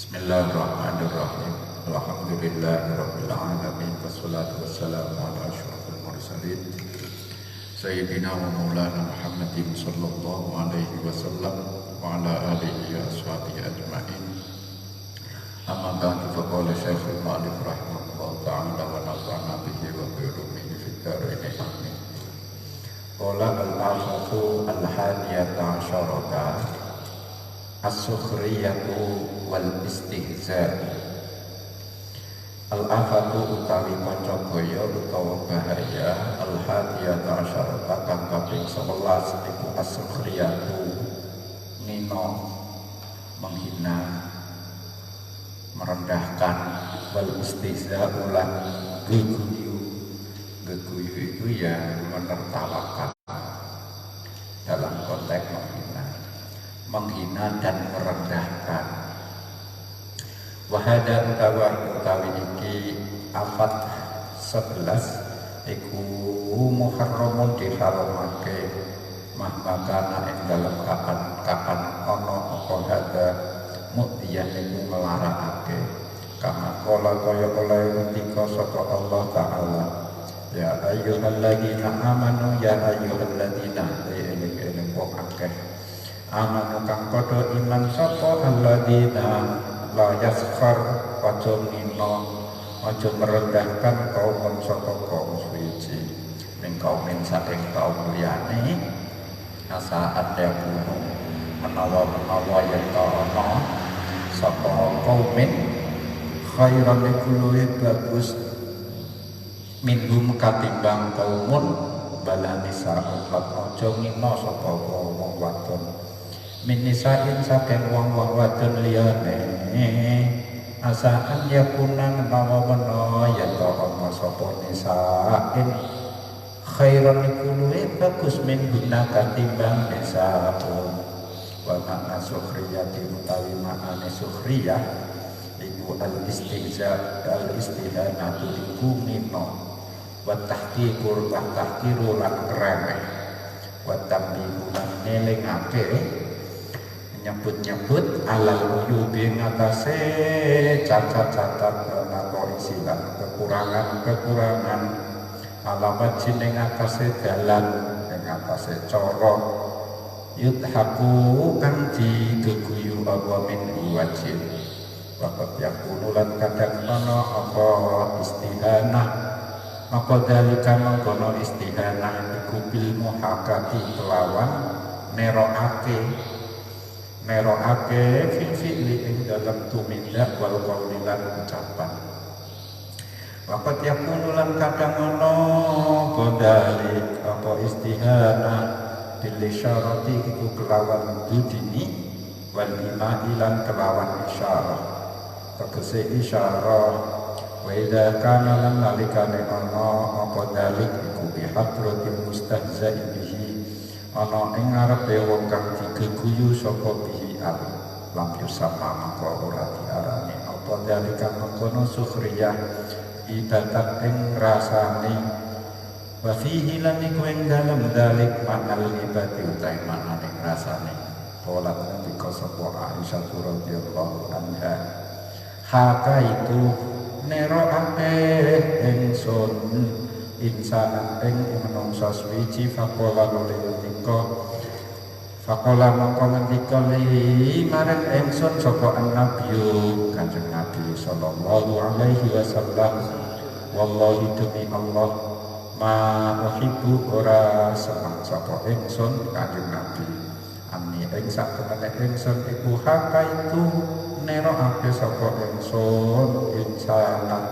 Bismillahirrahmanirrahim. Alhamdulillahirabbil alamin wassalatu wassalamu ala asyrofil mursalin sayyidina wa maulana Muhammadin sallallahu alaihi wasallam wa ala alihi wa ashabihi ajmain. Amma ba'du, faqala Syekhul Mu'allif rahimahullah ta'ala wa nafa'na bihi wa bi ulumihi fid dharain amin. Qala al-afatu al-hadiyata asyarata as-sukhriyatu wal istihza. Al-afatu utawi kanca gaya utawa bahaya al-hadiyata asyarata kang kaping 11 iku as-sukhriyatu ngino, menghina, merendahkan, wal istihza ulan geguyu. Geguyu itu ya menertawakan dalam konteks menghina dan merendahkan. Wahada utawi iki afat 11 iku muharramun diharamake mahmakana ing dalam kapan ana apa hada mu'tiyah iku nglarakake kama kala kaya oleh ngendika saka Allah taala ya ayyuhalladzina amanu ya ayyuhalladzina eling wong akeh amanu kang padha iman sapa alladzina la yaskhar aja ngina aja merendahkan kaum sapa kaum suci ning kaum saking kaum liyane asa ada kuno menawa yen ana sapa kaum khairan kullu bagus minhum katimbang kaumun balanisa lan aja ngina sapa wong wadon minisain saking wong-wong wadon liyane asaan yakunan mawa ya ta ana sapa nisain khairan kulluhe bagus min guna katimbang nisaun wa makna sukhriyati utawi maknane sukhriyah iku al-istihza al-istihanatu iku ngino wa tahqiqul tahqiru lan remeh wa tambihu lan nelingake nyebut-nyebut alal uyubi ngatasé cacat-cacat napa isilan kekurangan alamat ing ngatasé dalan ing ngatasé cara yudhaku kang digeguyu apa min wajib waqat yakunu lan kadang ana apa istihanah maka dalika mangkono istihanah iku bil muhakati kelawan nerokake fil fi'li ing dalam tumindak wal qauli lan ucapan. Waqat yakunu lan kadang ana bodalik apa istihanah bil isyarati iku kelawan dudini wal ima'i lan kelawan isyarah. Tegese isyarah wa idza kana lan nalikane ana apa dalik iku bihadratil mustahza'i bihi ana ing ngarepe wong kang digeguyu saka bihi al lam yusama maka ora diarani apa dalika mengkono sukhriyah ibadat ing rasane wa fihi lan iku ing dalem dalik manal ibati utai manane rasane pola ngendika sapa Aisyah radhiyallahu anha haka itu nerokake ingsun insanan ing menungsa suci faqala mongko ngendika li marang ingsun sapa nabi Kanjeng Nabi sallallahu alaihi wasallam wallahi demi Allah ma uhibbu ora seneng sapa ingsun Kanjeng Nabi ami ing sak temene ingsun iku haka itu nerokake sapa ingsun insanan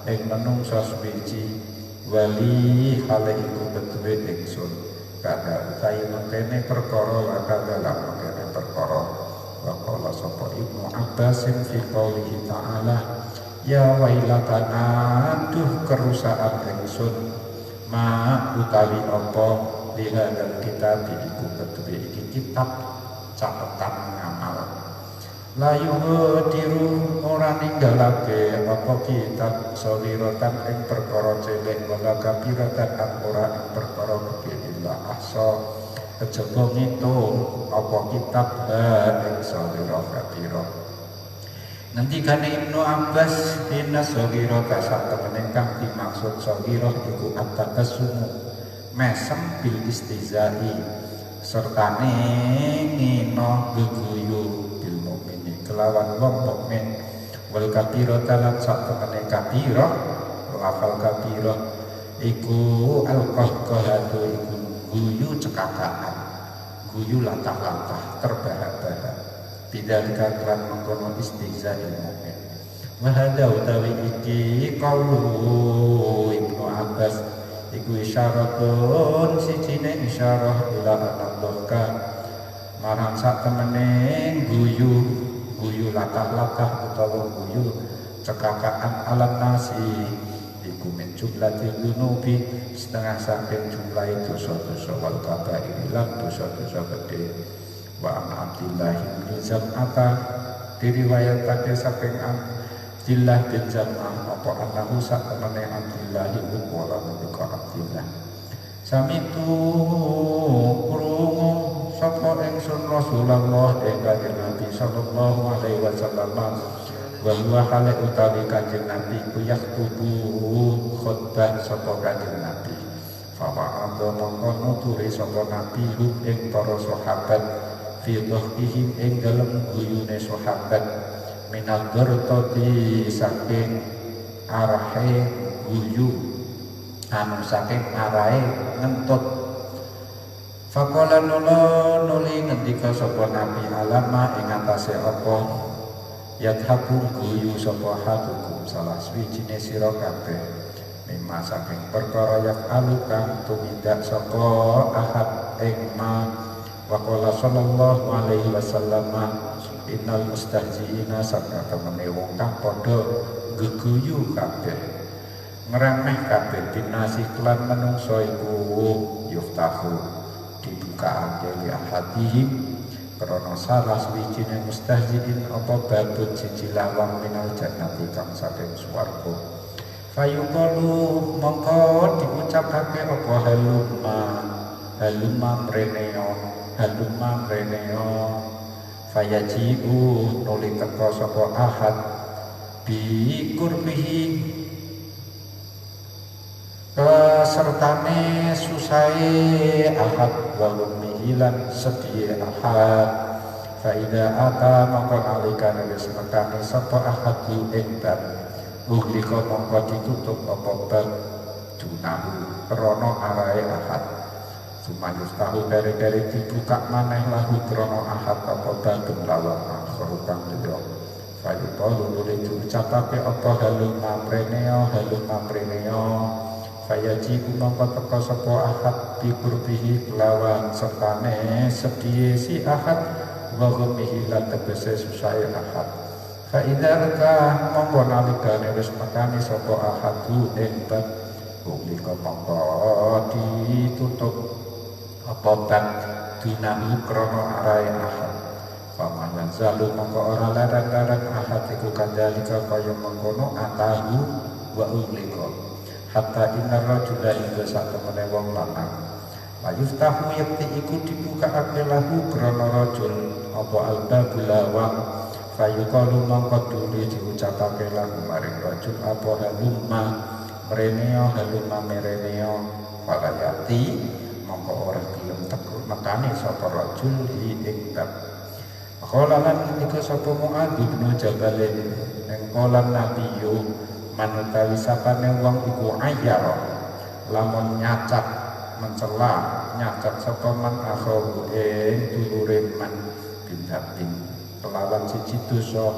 ing menungsa suci wali hale iku betuwe ingsun kada utai mengkene perkara wa kada lan mengkene perkara wa qala sapa Ibnu Abbas fi qoulihi ta'ala ya wailatana duh kerusaan ingsun ma utawi apa lihadal kitab iku betuwe iki kitab catatan ngamal layu diru ora ninggalake apa kitab sawiratan ing perkara cilik wala kabiratan ora ing perkara gede illa ahsa kejaba ngitung apa kitab ing sawira kabira Ngendikane Ibnu Abbas, inna shaghira sak temene kang dimaksud shaghira iku at-tabassum mesem bil istizai sertane ngino geguyu bil mukmini kelawan wong mukmin wal kabira talan sak temene kabira lafal kabira iku al-qahqahatu iku guyu cekakaan guyu latah-latah terbahak-bahak tidak dikatakan mengkono istihza ilmunya. Wahada utawi iki qaulu Ibnu Abbas iku isyaratun sijine isyarah ila anadhaka marang sak temene guyu latah-latah utawa guyu cekakaan alam nasi iku min jumlatil dunubi setengah saking jumlah dosa-dosa wal kabair lan dosa-dosa gede. Wa an Abdillah bin Zam'ah diriwayatake saking Abdillah bin Zam'ah apa annahu sakmene Abdillah iku wala menika Abdillah samitu krungu sapa ingsun Rasulullah ing kanjeng Nabi sallallahu alaihi wasallam wa huwa hale utawi kanjeng Nabi ku yaktubu khutbah sapa kanjeng Nabi fa wa'adha mongko nuturi sapa Nabi ing para sahabat fi dhihim ing dalem guyune sahabat minal ghartati saking arahe guyu anu saking arahe ngentut faqala nuli ngendika sapa nabi alama ing atase apa yadhaku guyu sapa hadukum salah swijine sira kabeh mimma saking perkara yafalu kang tumindak sapa ahad ing ma Waqala sallallahu alaihi wasallam innal mustahziina sabda temene wong kang padha geguyu kabeh ngremeh kabeh binasi klan manungsa iku yuftahu dibukake li ahadihim krana salah suwijine mustahziin apa babut siji lawang minal jannati kang saking swarga fayuqalu mongko diucapake apa halumma mreneo fayaji'u nuli teka sapa ahad bi kurbihi sertane susahe ahad wa mihilan sedhiye ahad faida ata mongko nalikane wis mekane sapa ahad ing bab uhlika mongko ditutup apa bab dunahu krana arahe ahad Sumayus tahu dari dibuka maneh lahu krono ahad apa babun lawan akhir kang liya fayuqalu nuli diucapake apa halumma preneo fayaji mongko teka sapa ahad bi qurbihi lawan sertane sedhiye si ahad wa ghumihi lan tegese susahe ahad fa idza ka mongko nalikane wis mekani sapa ahadu ing bab publika mongko ditutup apa bab dinahu krono arahe ahad pamanan zalu mongko ora larang-larang ahad iku kandhalika kaya mengkono atahu wa ulika hatta inna rajula hingga satemene wong lanang layuftahu yakti iku dibukake lahu krono rajul apa albabul lawang fayuqalu mongko duli diucapake lahu maring rajul apa halumma mereneo falayati mongko ora gelem tekuk mekane sapa rajul ing bab qala lan iku sapa Mu'adz bin Jabal ing kolam nabiyyu manutawi sapane wong iku ayar lamun nyacat mencela nyacat sapa man akharu ing dulure man bindapin kelawan siji dosa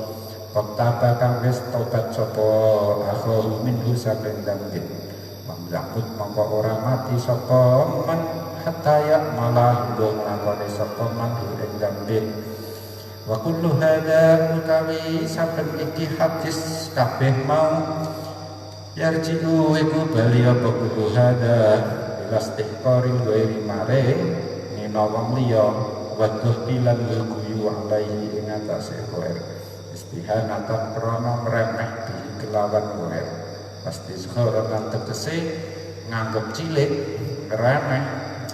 kota kang wis tobat sapa akharu minhu saking dambin Mambut mongko ora mati sapa man hatta ya malah do nglakoni sapa man ing dambe wa kullu hadza utawi saben iki hadis kabeh mau yarji'u iku bali apa kullu hadza ilastihqari ghairi maring nina wong liya waduh ilan guyu alaihi ing atase kowe istihanatan krana ngremeh di kelawan kowe pasti sekarang lan tegese nganggep cilik remeh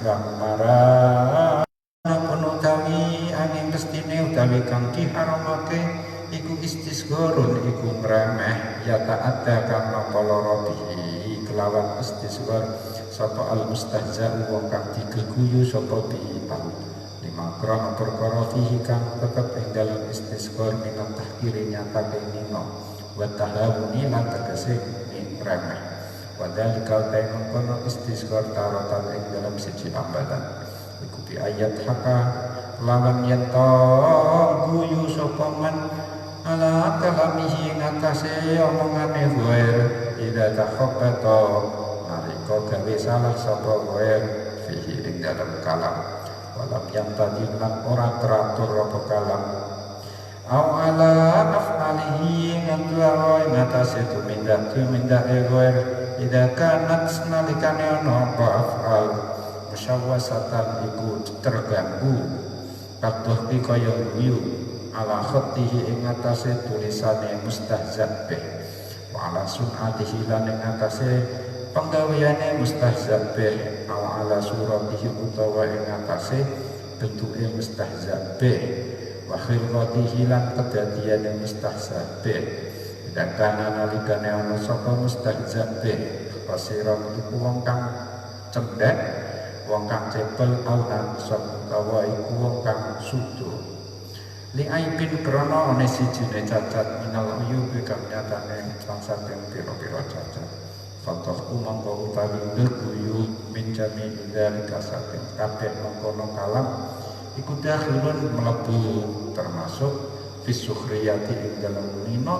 lan marah penuh utawi angin mestine utawi kang diharamake iku istisghorun iku ngremeh ya ta'adda kang loro bihi kelawan istisghor sapa al mustahza wong kang digeguyu sapa bihi lima krono perkara fihi kang tetep ing dalem istisghor minat tahkiri nyata kenino wa tahawuni lan tegese ngremeh padahal kau tengok kono istisghor tarotan ing dalam siji ambatan iku bi ayat haka lawan yento guyu sapa man ala kalamihi ngatasi omongane ghair ida takhabbata nalika gawe salah sapa ghair fihi ing dalam kalam walam yantadi lan ora teratur apa kalam au ala afalihi ngatwa ngatasi tumindak ghair ida kanat nalikane ana apa afal musyawwasatan iku terganggu kadohki kaya guyu ala khatihi ing atase tulisane mustahza bih wa ala sunatihi lan ing atase penggaweane mustahza bih wa ala suratihi utawa ing atase bentuke mustahza bih wa khilqatihi lan kedadiane mustahza bih dakana nalikane ana sapa mustahza bih pasiran iku wong kang cendhek wong kang cepel aunan utawa iku wong kang sudo li aibin krana ana sijine cacat minal uyubi kang nyatane saking pira-pira cacat fatohku mongko utawi guyu minjami dzalika saking kabeh mengkono kalam iku dakhilun mlebu termasuk fisukhriyati ing dalem nino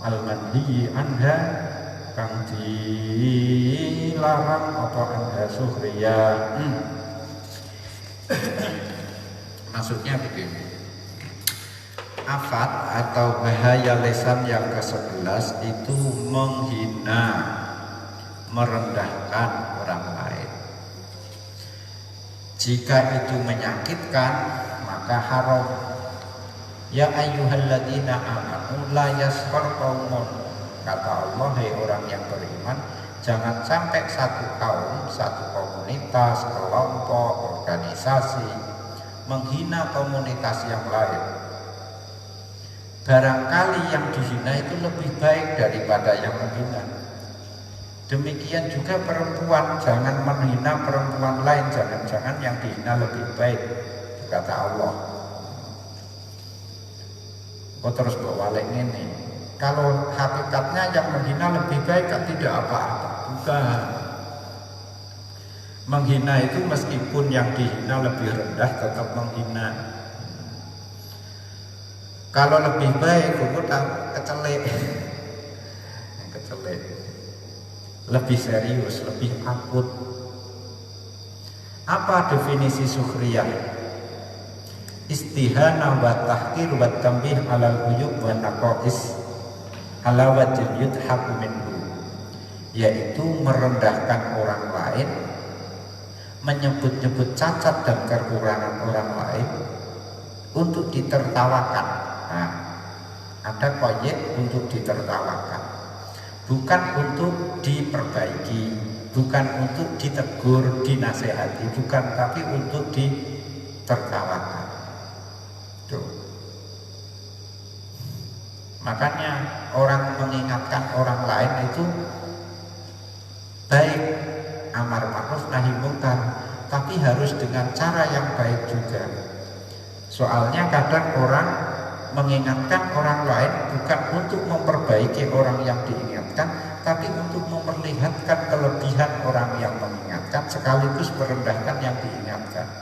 al-manhi anha kang dilarang apa anha sukhriyah. Maksudnya begini, afat atau bahaya lisan yang ke-11 itu menghina, merendahkan orang lain. Jika itu menyakitkan maka haram. Ya ayyuhalladzina amanu la yaskhar qaumun, kata Allah, hai orang yang beriman, jangan sampai satu kaum, satu komunitas, kelompok, organisasi menghina komunitas yang lain. Barangkali yang dihina itu lebih baik daripada yang menghina. Demikian juga perempuan, jangan menghina perempuan lain, jangan-jangan yang dihina lebih baik, kata Allah. Kok terus bawa balik ini? Kalau hakikatnya yang menghina lebih baik kan tidak apa-apa. Bukan. Menghina itu meskipun yang dihina lebih rendah tetap menghina. Kalau lebih baik itu kecelek. Kecelek. Lebih serius, lebih akut. Apa definisi sukhriyah? Istihana wa tahqir wa tambih alal uyub wa naqais ala wajib yudhaku minhu, yaitu merendahkan orang lain, menyebut-nyebut cacat dan kekurangan orang lain untuk ditertawakan. Nah, ada koyek untuk ditertawakan, bukan untuk diperbaiki, bukan untuk ditegur, dinasehati, bukan, tapi untuk ditertawakan. Tuh. Makanya orang mengingatkan orang lain itu baik, amar ma'ruf nahi munkar, tapi harus dengan cara yang baik juga. Soalnya kadang orang mengingatkan orang lain bukan untuk memperbaiki orang yang diingatkan, tapi untuk memperlihatkan kelebihan orang yang mengingatkan sekaligus merendahkan yang diingatkan.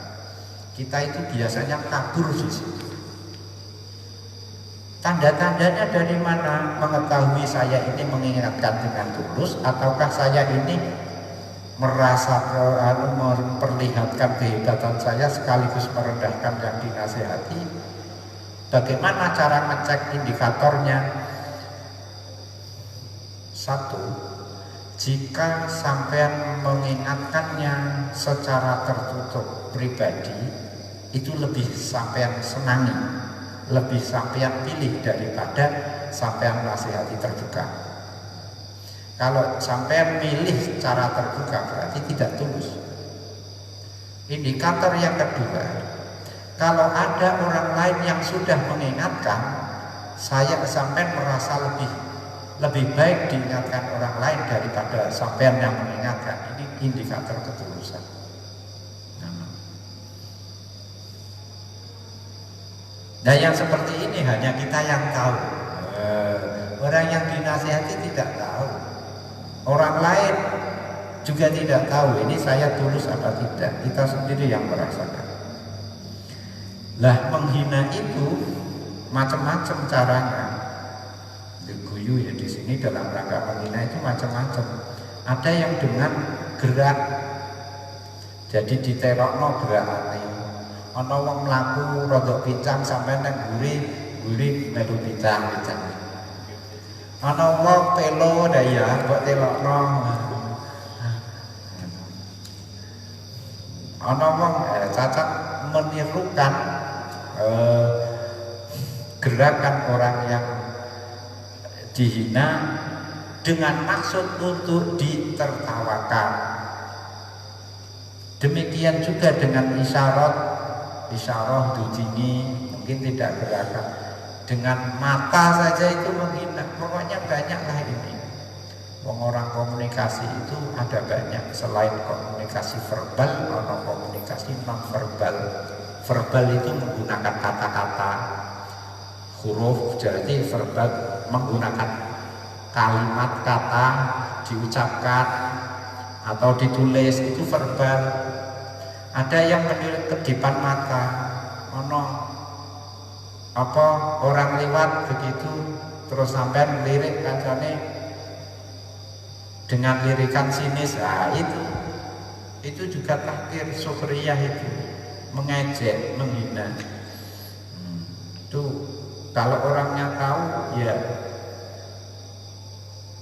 Kita itu biasanya kabur di situ. Tanda-tandanya dari mana mengetahui saya ini mengingatkan dengan tulus, ataukah saya ini merasa memperlihatkan kehebatan saya sekaligus merendahkan yang dinasehati? Bagaimana cara ngecek indikatornya? Satu, jika sampean mengingatkannya secara tertutup pribadi, itu lebih sampean senangi, lebih sampean pilih daripada sampean nasihati terbuka. Kalau sampean milih secara terbuka berarti tidak tulus. Indikator yang kedua, kalau ada orang lain yang sudah mengingatkan saya sampean merasa lebih baik diingatkan orang lain daripada sampean yang mengingatkan. Ini indikator ketulusan. Nah, yang seperti ini hanya kita yang tahu. Orang yang dinasihati tidak tahu. Orang lain juga tidak tahu ini saya tulus apa tidak. Kita sendiri yang merasakan. Lah, menghina itu macam-macam caranya. Guyu ya di sini dalam rangka menghina itu macam-macam. Ada yang dengan gerak. Jadi diterokno gerakane. Ana wong mlaku rodok pincang sampai nang guri melu pincang. Ana wong telo daya mbok telokno. Ana wong cacat menirukan gerakan orang yang dihina dengan maksud untuk ditertawakan. Demikian juga dengan isyarat dujingi, mungkin tidak gerakan. Dengan mata saja itu menghina. Pokoknya banyaklah ini. Orang komunikasi itu ada banyak. Selain komunikasi verbal, ada komunikasi non verbal. Verbal itu menggunakan kata-kata, huruf. Jadi verbal menggunakan kalimat kata diucapkan atau ditulis, itu verbal. Ada yang kedipan mata, orang lewat begitu terus sampai lirik kancane dengan lirikan sinis. Nah, itu juga tahkir sukhriyah, itu mengejek, menghina. Itu kalau orangnya tahu ya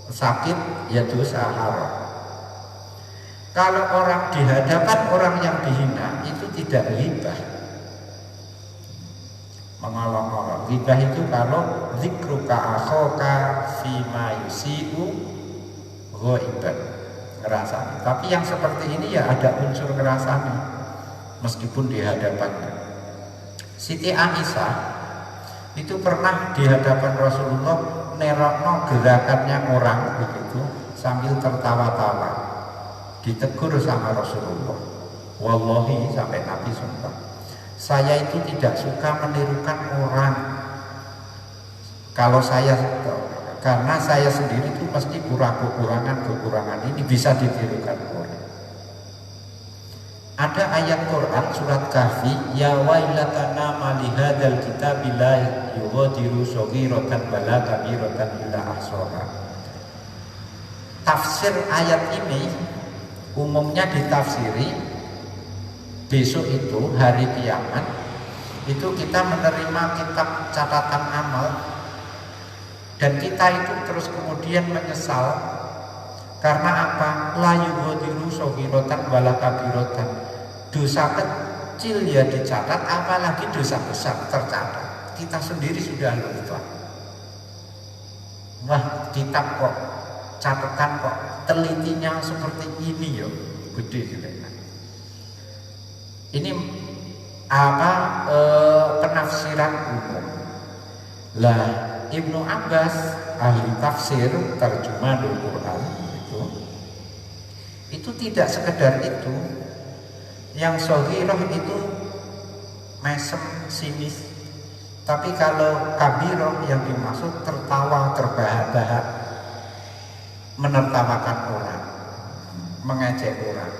sakit, ya dosa haram. Kalau orang di hadapan orang yang dihina itu tidak ghibah, mengolok-olok. Ghibah itu kalau dzikruka akhaka fima yusi'u ghaiban, ngerasani. Tapi yang seperti ini ya ada unsur ngerasani meskipun di hadapannya. Siti Aisyah itu pernah di hadapan Rasulullah nerokno gerakannya orang begitu sambil tertawa-tawa. Ditegur sama Rasulullah. Wallahi, sampai Nabi sumpah, saya itu tidak suka menirukan orang. Karena saya sendiri itu pasti kekurangan ini bisa ditirukan orang. Ada ayat Quran surat Kahfi, ya wailatana ma lihadzal kitabi la yughadiru shaghiratan wala kabiratan illa ahsaha. Tafsir ayat ini umumnya ditafsiri besok itu hari kiamat itu kita menerima kitab catatan amal dan kita itu terus kemudian menyesal karena apa? La yughadiru shaghiratan wala kabiratan. Dosa kecil ya dicatat, apalagi dosa besar tercatat. Kita sendiri sudah lupa. Wah, kitab kok catatan kok telitinya seperti ini ya, gede gitu. Ini penafsiran umum. Lah Ibnu Abbas ahli tafsir terjemahan Quran itu tidak sekedar itu. Yang shaghirah itu mesem, sinis. Tapi kalau kabirah yang dimaksud tertawa, terbahak-bahak, menertawakan orang, mengejek orang.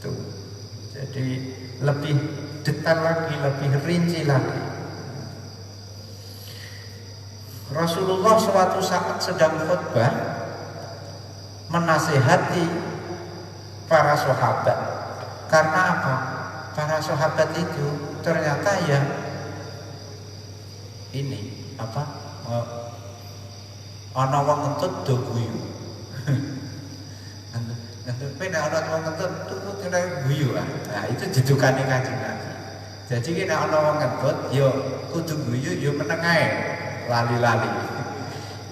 Tuh. Jadi lebih detail lagi, lebih rinci lagi. Rasulullah suatu saat sedang khutbah menasihati para sahabat. Karena apa? Para sahabat itu ternyata ya ini apa? Ana wong kentut do guyu. Tapi nek ana wong kentut tuh guyu lah. Nah, itu didukane Kanjeng Nabi. Jadi nek ana wong kentut yo kudu guyu yo meneng ae, lali-lali.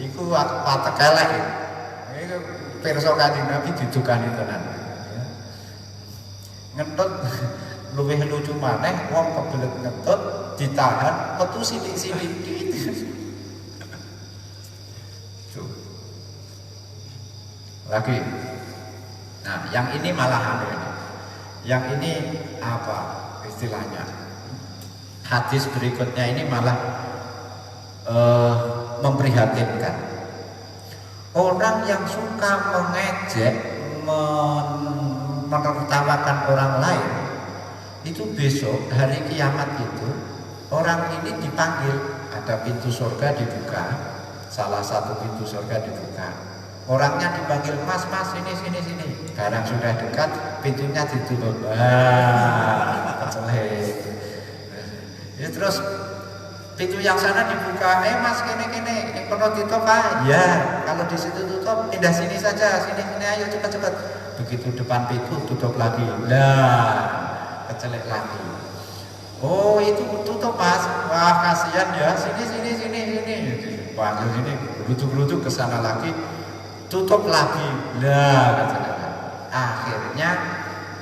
Iku watek elek. Iku pirsa Kanjeng Nabi didukane tenan. Ngentut luwih lucu maneh wong kebelet ngentut ditahan metu sithik-sithik lagi. Nah, yang ini malah aneh ini. Yang ini apa istilahnya? Hadis berikutnya ini malah memprihatinkan. Orang yang suka mengejek, menertawakan orang lain, itu besok hari kiamat itu orang ini dipanggil, ada pintu surga dibuka, salah satu pintu surga dibuka, orangnya dipanggil, mas sini, barang sudah dekat pintunya ditutup, ya, terus pintu yang sana dibuka, mas kene perlu ditutup pak, ya kalau di situ tutup pindah sini saja, sini ayo cepat, begitu depan pintu tutup lagi, kecelek lagi. Oh itu tutup mas, wah kasihan ya, sini, panggil sini, gerutuk ke sana lagi, tutup lagi, kecelek. Akhirnya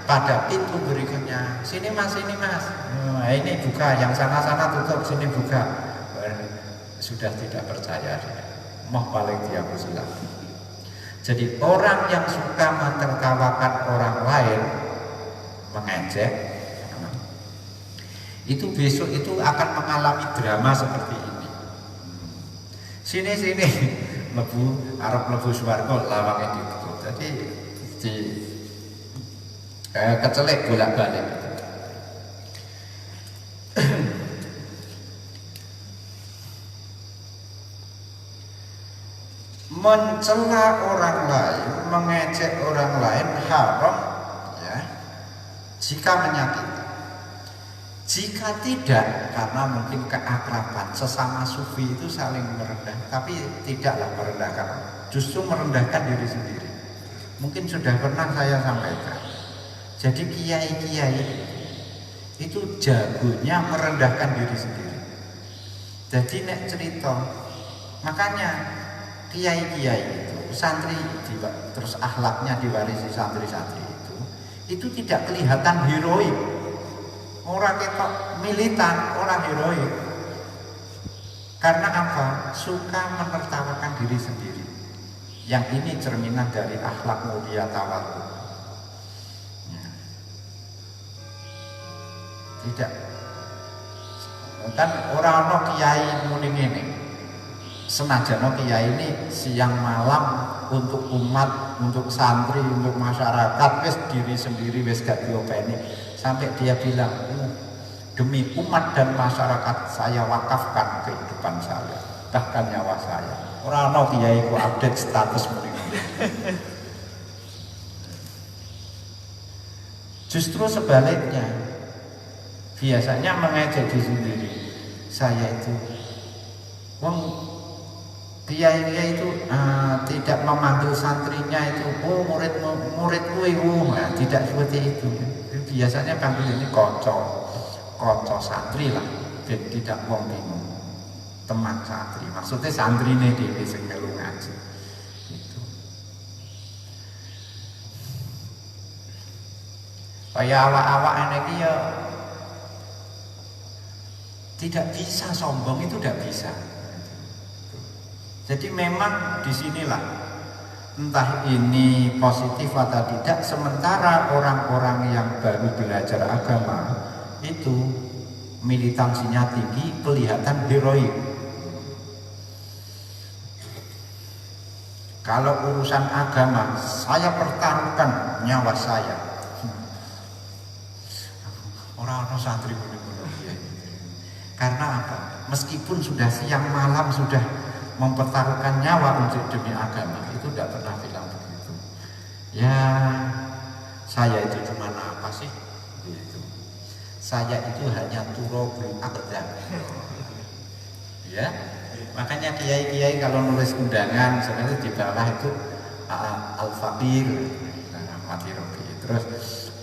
pada pintu berikutnya, sini mas, ini buka, yang sana tutup, sini buka. Sudah tidak percaya dia, mau paling dia lagi. Jadi orang yang suka mentertawakan orang lain, mengejek, itu besok itu akan mengalami drama seperti ini. Sini Arab lebu swarga lawangnya ditutup. Jadi kecelek bolak-balik. Mencela orang lain, mengejek orang lain haram ya, jika menyakiti. Jika tidak, karena mungkin keakraban sesama sufi itu saling merendah, tapi tidaklah merendahkan, justru merendahkan diri sendiri. Mungkin sudah pernah saya sampaikan. Jadi kiai-kiai itu jagonya merendahkan diri sendiri. Jadi nek cerita, makanya kiai-kiai itu santri terus akhlaknya diwarisi santri-santri itu tidak kelihatan heroik. Orang ketok militan, orang heroik. Karena apa? Suka menertawakan diri sendiri. Yang ini cerminan dari akhlak mulia tawadhu. Ya. Tidak. Kan orang kiai muni ngene. Senajan kiai ini siang malam untuk umat, untuk santri, untuk masyarakat, wis diri sendiri wis gak diopeni. Sampai dia bilang, demi umat dan masyarakat saya wakafkan kehidupan saya, bahkan nyawa saya. Orang kiai ku update status mereka. Justru sebaliknya, biasanya mengejek diri sendiri. Saya itu, kiai itu tidak memanggil santrinya itu, muridku itu, tidak seperti itu. Biasanya panggil ini konco santri lah, jadi tidak wong bingung, teman santri. Maksudnya santri ini di sing melu ngaji. Itu. Kayak awak-awak ini ya tidak bisa sombong, itu tidak bisa. Jadi memang disinilah entah ini positif atau tidak, sementara orang-orang yang baru belajar agama itu militansinya tinggi, kelihatan heroik. Kalau urusan agama, saya pertaruhkan nyawa saya. Orang-orang santri benar-benar ya. Karena apa? Meskipun sudah siang malam sudah mempertaruhkan nyawa untuk demi agama, itu tidak pernah bilang begitu. Ya, saya itu cuma apa sih? Gitu. Saya itu hanya turobul aqdam. Ya, makanya kiai-kiai kalau nulis undangan sebenarnya di bawah itu al-faqir, mati robi. Terus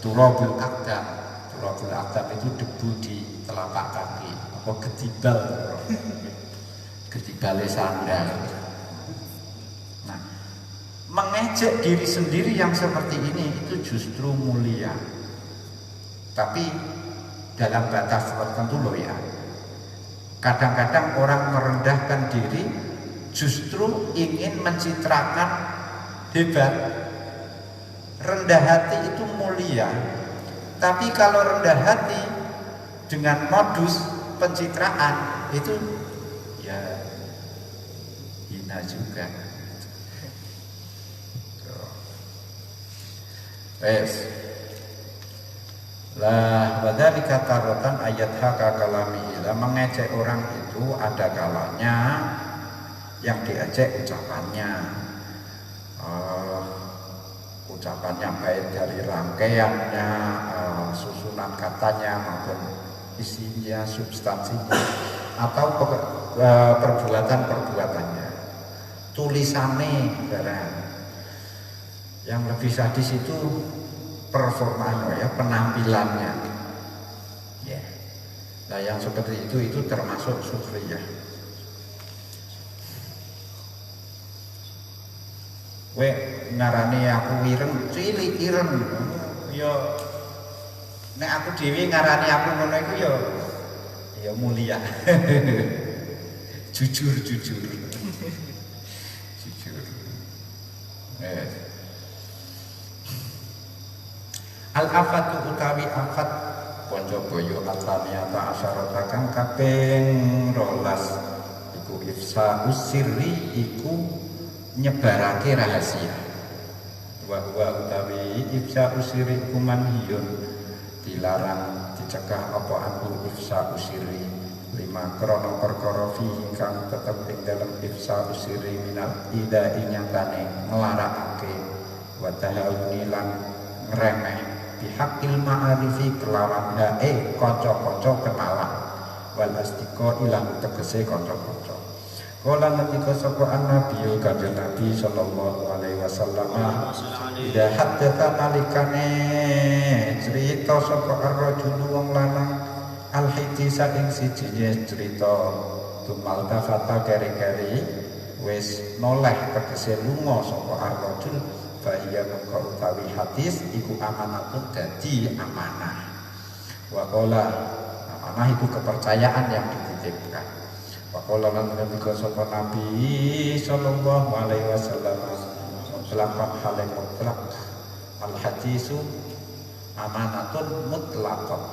turobul aqdam itu debu di telapak kaki, apa ketibal. Ketibale sandal. Nah, mengejek diri sendiri yang seperti ini itu justru mulia. Tapi dalam batas tertentu loh ya. Kadang-kadang orang merendahkan diri justru ingin mencitrakan hebat. Rendah hati itu mulia. Tapi kalau rendah hati dengan modus pencitraan itu ya hina juga. Lah wadzalika taratan ayat haka kalami ila mengejek orang itu ada kalanya yang diejek ucapannya. Ucapannya baik dari rangkaiannya, susunan katanya maupun isinya, substansinya, atau perbuatan-perbuatannya, tulisannya barang. Yang lebih sadis itu performanya, ya, penampilannya. Ya. Nah yang seperti itu termasuk sufriyah. We ngarani aku ireng, cilik ireng. Yo nek aku dhewe ngarani aku ngono iku ya mulia. Jujur. Jujur. Al-afatu utawi afat konco boyo atamiyata asyarata kang kaping 12 iku ifsa usirri iku nyebarake rahasia. Wa utawi ifsa usirri iku manhiyun dilarang dicegah apa anu ifsa usirri lima krono perkara fihi kang tetep ing dalem ifsa usirri minal ida inyatane nglarakake wa tahawuni lan ngremeh bihaqil ma'arifi kelawan hae kanca-kanca kenalan wal asdiqa ilang tegese kanca-kanca. Kala ngendika sapa Nabi kanjeng Nabi sallallahu alaihi wasallam ida haddatsa nalikane cerita sapa ar-rajul wong lanang al-hadisa ing siji cerita tumal tafata keri-keri wis noleh tegese lunga sapa ar-rajul bahaya mengko utawi hadis iku amanatun dadi amanah. Wa qala amanah itu kepercayaan yang dititipkan. Wa qala lan ngendika sapa Nabi sallallahu alaihi wasallam selamat hal yang mutlak al hadisu amanatun mutlaqah.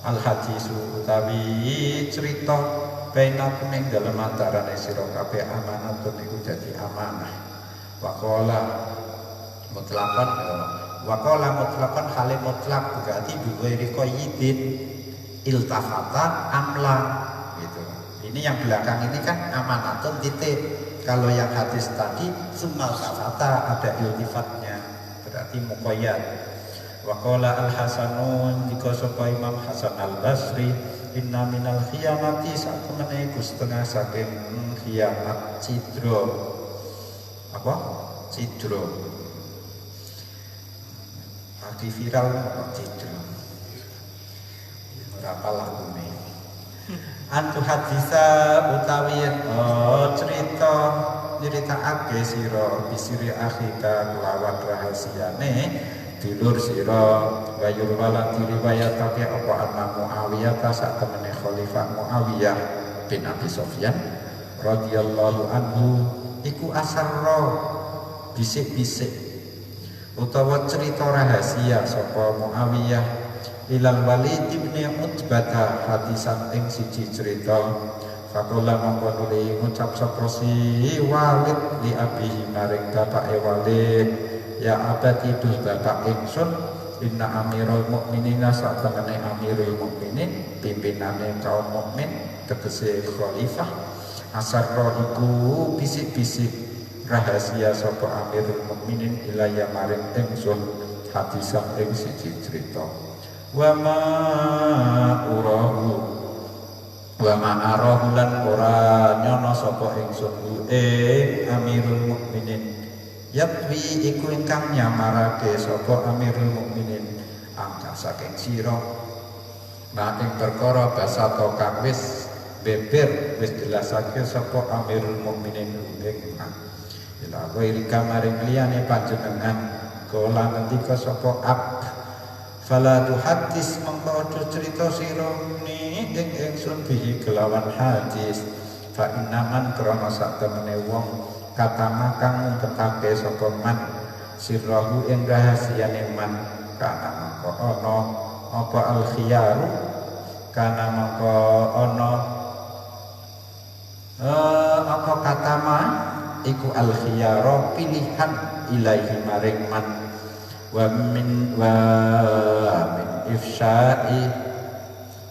Al hadisu utawi cerita bainakum ing dalem antarane sira kabeh amanatun iku dadi amanah. Wa qala mutlakon waqala mutlakon halim mutlak berarti biwairi qayyidin iltafata amla gitu. Ini yang belakang ini kan amanatun titik. Kalau yang hadis tadi sumal tafata ada iltifatnya berarti muqayyad. Waqala al-Hasanun jika sapa Imam Hasan al-Basri inna minal khiyanati satemene iku setengah saking khianat cidro. Apa? Cidro di viral cidro berapa lagu nih antu hadisa utawi cerita ake siro bisiri akhika kelawan rahasiane dulur siro wayur walan diriwayatake apa anna Muawiyah sak temene khalifah Muawiyah bin Abi Sufyan radhiyallahu anhu iku asarra bisik-bisik utawa cerita rahasia sapa Muawiyah ilal Walid bin Utbah hadisan ing siji cerita faqala mongko nuli ngucap sapa si Walid li abihi maring bapake Walid ya abadi duh bapak ingsun inna amirul mukminina satemene amirul mukminin pimpinane kaum mukmin tegese khalifah asarra iku bisik-bisik rahasia sapa amirul mukminin ilaya maring ingsun hadisan ing siji cerita wa ma arahu lan ora nyono sapa ingsun ing amirul mukminin yatwi iku ingkang nyamarake sapa amirul mukminin angka saking sira ing perkara basa to kang wis beber wis jelasake sapa amirul mukminin ing ila ghairi kamaring liyane panjenengan kala ngendika sapa fala tuhaddis mongko aja cerita sira ni ing ingsun bihi kelawan hadis fa innaman krana sak temene wong kata makang ngumpetake sapa man sirrahu ing rahasiane man kana mangko ana apa al khiyaru kana mangko ana apa kata ma iku al khiyara pilihan ilaihi maring man wa min ifsyai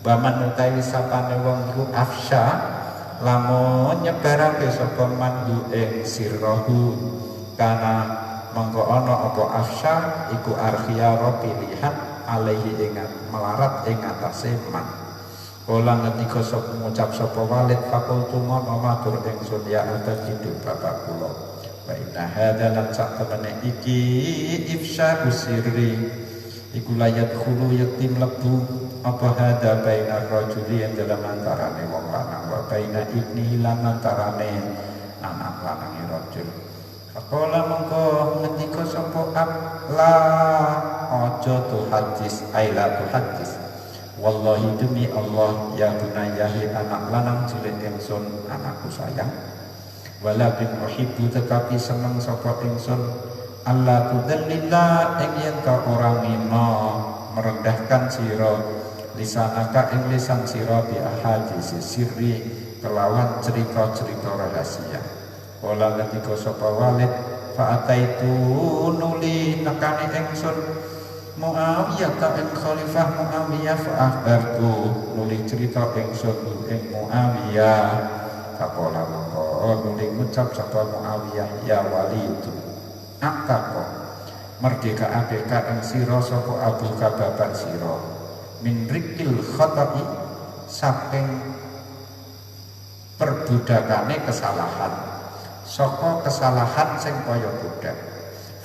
baman utawi sapane wong iku afsya lamun nyebarake sapa man ing sirrahu kana mangko ana apa afsya iku arkhiyara pilihan alaihi ingat melarat ing atase man. Kala ngendika sapa ngucap sapa Walid fakultu mono matur ingsun ya atajidu bapak kula wa inna hadza lan sak temene iki ifsya usirri iku layat khulu yatim lebu apa hadza baina rajuli yang dalam antarane wong lanang wa baina ibni lan antarane anak lanang rajul. Kala mengko ngendika sapa la aja tu hadis aila tu hadis wallahi demi Allah ya bunayyahi anak lanang cilik ingsun anakku sayang wala bin uhibbu tetapi seneng sapa ingsun Allah tudallillah ing yen ta ora mino merendahkan sira lisanaka ing lisan sira bi ahadits sirri kelawan cerita-cerita rahasia. Kala ketika sapa Walid fa ataitu nuli nekani ingsun Muawiyah ta ing khalifah Muawiyah fa akhbartu nuli cerita ingsun ing Muawiyah faqala mongko nuli ngucap sapa Muawiyah ya Walid akako merdeka abeka ing sira sapa Abu Kababan sira min rikil khata'i saking perbudakane kesalahan saka kesalahan sing kaya budak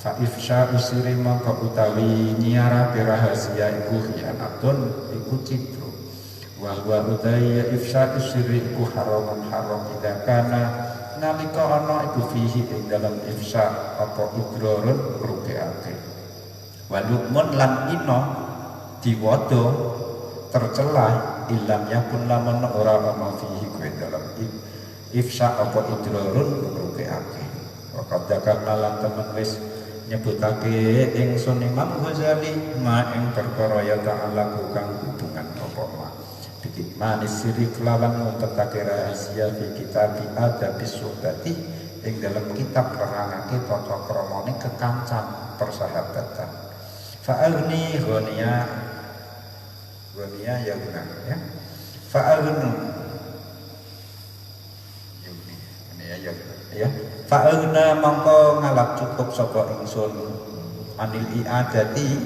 fa ifsya usiri mangka utawi nyiara rahasia iku khianatun iku citru wa huwa udaya ifsya usiri iku haramun haram idza kana nalika ana iku fihi ing dalam ifsya apa idrarun rugiake wa lukmun lan ino diwada tercela ilam yakun lamun ora ana fihi kuwi dalam ifsya apa idrarun rugiake wa kadzakan lan temen wis nyebutake ingsun Imam Ghazali ma ing perkara ya ta'ala kang hubungan apa ma dikit manis siri kelawan ngumpetake rahasia fi kitab adabis suhbati ing dalam kitab nerangake tata kramane kekancan persahabatan fa'alni ghaniya ya guna ya fa'alnu ya fa'alna mongko ngalap cukup sapa ingsun anil iadati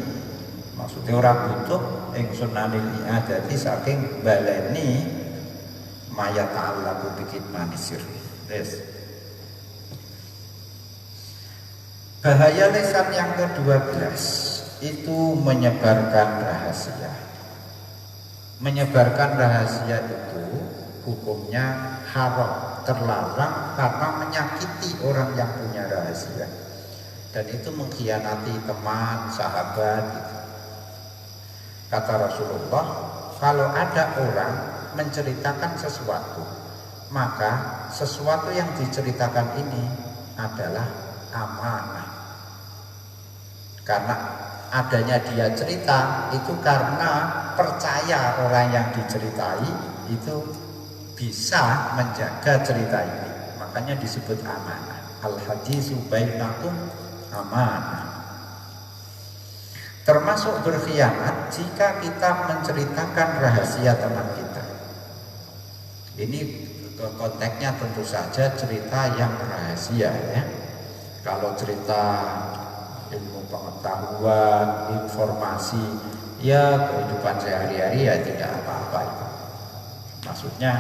maksudnya ora butuh ingsun anil iadati saking baleni mayat Allah bikit manisir yes. Bahaya lisan yang ke-12 itu menyebarkan rahasia itu hukumnya haram terlarang karena menyakiti orang yang punya rahasia dan itu mengkhianati teman, sahabat gitu. Kata Rasulullah kalau ada orang menceritakan sesuatu maka sesuatu yang diceritakan ini adalah amanah karena adanya dia cerita itu karena percaya orang yang diceritai itu bisa menjaga cerita ini makanya disebut amanah al-hadisu bainakum amanah termasuk berkhianat jika kita menceritakan rahasia teman kita ini konteksnya tentu saja cerita yang rahasia ya kalau cerita ilmu pengetahuan informasi ya kehidupan sehari-hari ya tidak apa-apa itu maksudnya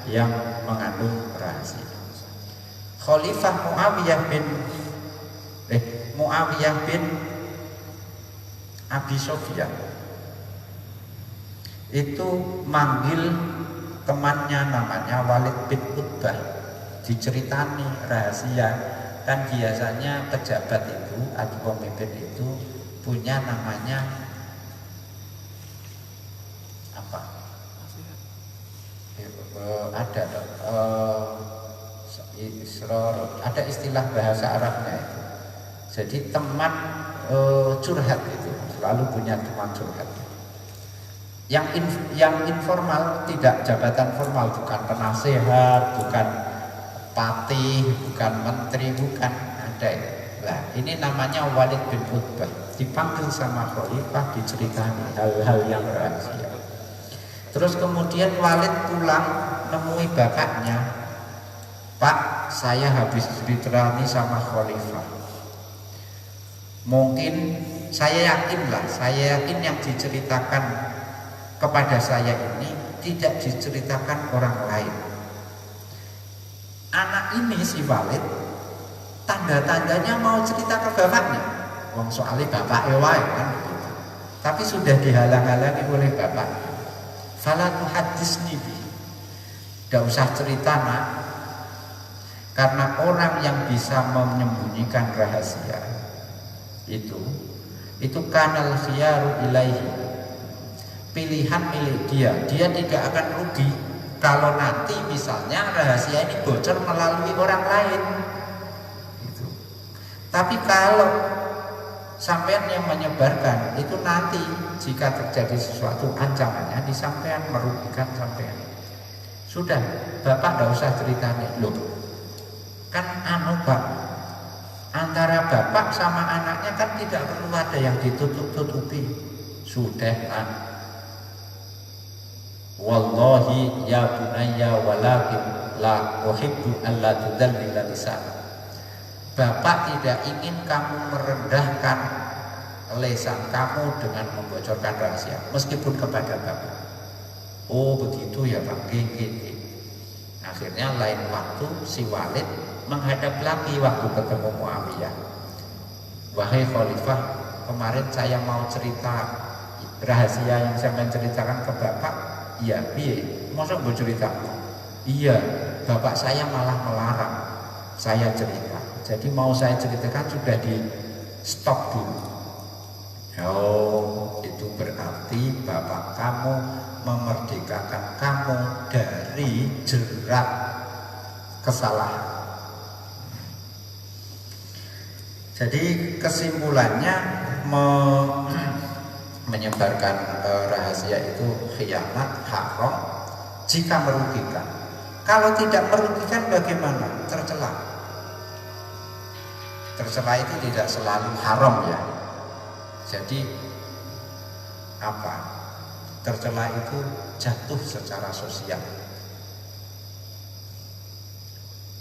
yang mengandung rahasia. Khalifah Muawiyah bin Abi Sufyan itu manggil temannya namanya Walid bin Utbah diceritani rahasia kan biasanya pejabat itu atau pemimpin itu punya namanya apa ada Israr, ada istilah bahasa Arabnya itu. Jadi teman curhat itu, selalu punya teman curhat. Yang informal, tidak jabatan formal, bukan penasehat, bukan patih, bukan menteri, bukan ada itu. Nah, ini namanya Walid bin Utbah. Dipanggil sama khalifah, diceritakan hal-hal yang rahasia. Terus kemudian Walid pulang nemui bapaknya, Pak, saya habis diterani sama khalifah. Mungkin saya yakin yang diceritakan kepada saya ini tidak diceritakan orang lain. Anak ini si Walid tanda-tandanya mau cerita ke bapaknya. Wong soalnya bapak wae kan begitu. Tapi sudah dihalang-halangi oleh bapaknya. Fala tuhadditsni bi. Enggak usah cerita, Nak. Karena orang yang bisa menyembunyikan rahasia itu kanal khiyaru ilaihi. Pilihan milik dia tidak akan rugi kalau nanti misalnya rahasia ini bocor melalui orang lain gitu. Tapi kalau sampean yang menyebarkan itu nanti jika terjadi sesuatu ancamannya di sampean, merugikan sampean. Sudah, bapak tidak usah ceritanya. Loh, kan Pak, antara bapak sama anaknya kan tidak perlu ada yang ditutup-tutupi. Sudah kan. Wallahi ya bunayya walakin la uhibbu alla tudallila lisan. Bapak tidak ingin kamu merendahkan lesan kamu dengan membocorkan rahasia, meskipun kepada bapak. Oh begitu ya Pak. Gini. Akhirnya lain waktu si Walid menghadap lagi waktu ketemu Muawiyah. Wahai khalifah, kemarin saya mau cerita rahasia yang saya menceritakan ke bapak. Iya, piye? Masa mbok cerita? Iya, bapak saya malah melarang saya cerita. Jadi mau saya ceritakan sudah di stop dulu. Oh, itu berarti bapak kamu memerdekakan kamu dari jerat kesalahan. Jadi kesimpulannya menyebarkan rahasia itu khianat, haram jika merugikan. Kalau tidak merugikan bagaimana? Tercela. Tercela itu tidak selalu haram ya. Jadi apa? Tercela itu jatuh secara sosial.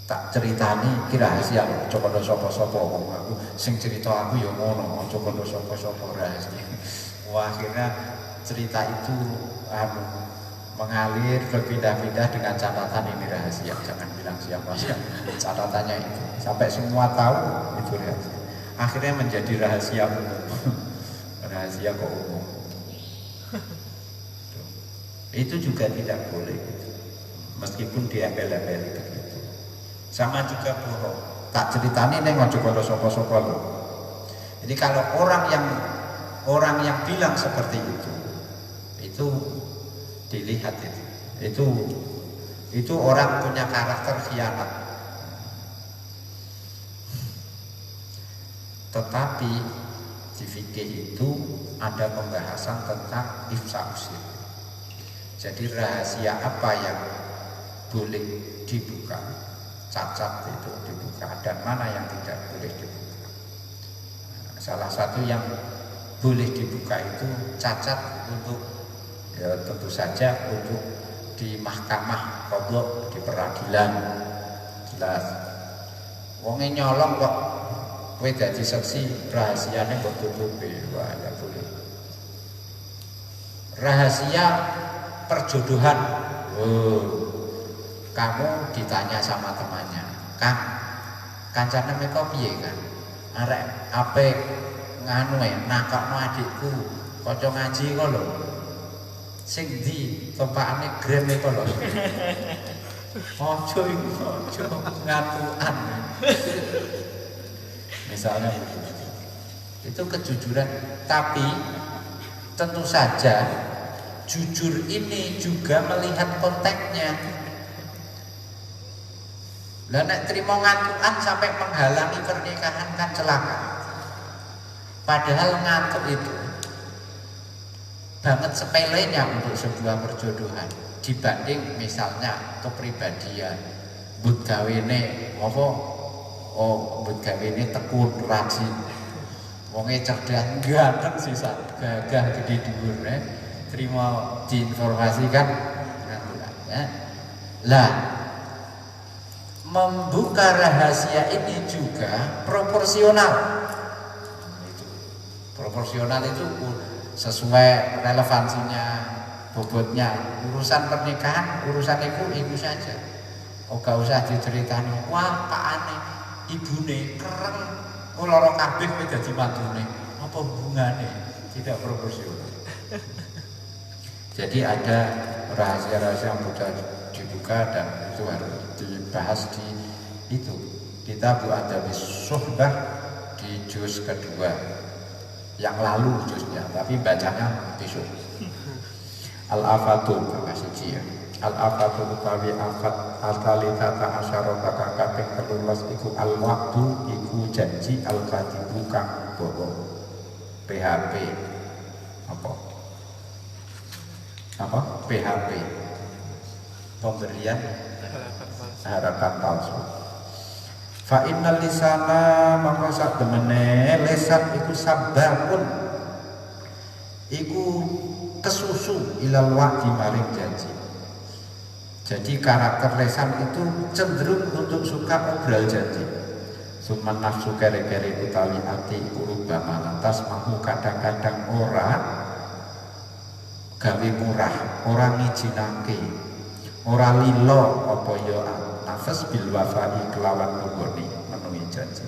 Tak ceritani ki rahasia, coba sapa-sapa wong aku sing cerita aku ya ngono, coba sapa-sapa rahasia. Wah, akhirnya cerita itu mengalir berpindah-pindah dengan catatan ini rahasia, jangan bilang siapa catatannya itu, sampai semua tahu itu rahasia. Akhirnya menjadi rahasia umum. Rahasia kok umum. Itu juga tidak boleh, meskipun diembel-embel begitu. Sama juga bohong. Tak ceritani neng ojo kono sapa-sapa lho. Jadi kalau orang yang bilang seperti itu dilihat itu orang punya karakter khianat. Tetapi di fikih itu ada pembahasan tentang ifsa usir. Jadi rahasia apa yang boleh dibuka, cacat itu dibuka, dan mana yang tidak boleh dibuka. Salah satu yang boleh dibuka itu cacat untuk ya tentu saja untuk di mahkamah qadha, di peradilan. Jelas. Wonge nyolong kok kowe dadi saksi, rahasiane mbok tutupi, wah ya boleh. Rahasia perjodohan. Kamu ditanya sama temannya, "Kang, kancane meko piye, Kang? Arek ape nganu nakokno adikku, kanca ngaji kok lho. Sing ndi topakane grem kok lho." Ojo ngatuan. Misalnya begitu. Itu kejujuran, tapi tentu saja jujur ini juga melihat konteksnya. Lah nek trimo ngantukan sampai menghalangi pernikahan kan celaka. Padahal ngantuk itu banget sepelenya untuk sebuah perjodohan dibanding misalnya kepribadian mbut gawene apa mbut gawene tekun rajin wonge cerdas ganteng sisan gagah gede dhuwur terima diinformasikan ya. Lah membuka rahasia ini juga proporsional. Proporsional itu sesuai relevansinya, bobotnya. Urusan pernikahan, urusan itu saja. Oh gak usah diceritani. Wah Pak Ane, ibune kereng, lara kabeh kowe dadi mantune. Apa hubungane? Tidak proporsional. Jadi ada rahasia-rahasia yang mudah dibuka dan itu harus dibahas di itu kitab Adabis Suhbah di juz kedua yang lalu juznya, tapi bacanya besok. Al-afatul makasih ya. Al-afatul utawi afat al-talitata asyarata kaping 13 iku al-waqtu iku janji al-katibu kang bohong. PHP apa? PHP pemberian harapan palsu. Fa innal lisana maka sak temene lesan iku sabakun iku kesusu ilal wa'di maring janji. Jadi karakter lesan itu cenderung untuk suka obrol janji. Suman nafsu kere-kere utawi ati urubama lantas mahu kadang-kadang ora gawe murah, ora ngijinake, ora lilo apa ya nafas bil wafai kelawan nunggoni menuhi janji.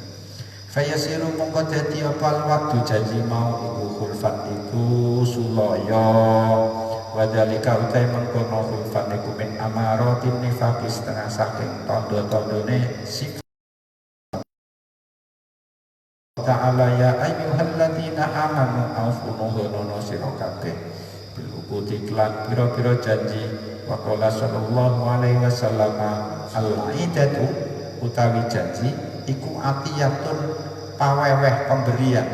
Fayasiru mongko dadi apal waktu janji mau iku khulfan iku sulaya wadhalika utai mengkono khulfan iku min amaratin nifaqi setengah saking tondo-tondone sifat ta'ala ya ayyuhalladzina amanu awfunu honono sira kabeh bil uqudi lan pira-pira janji wa qala sallallahu alaihi wasallam al-aidatu utawi janji iku atiyatun paweweh pemberian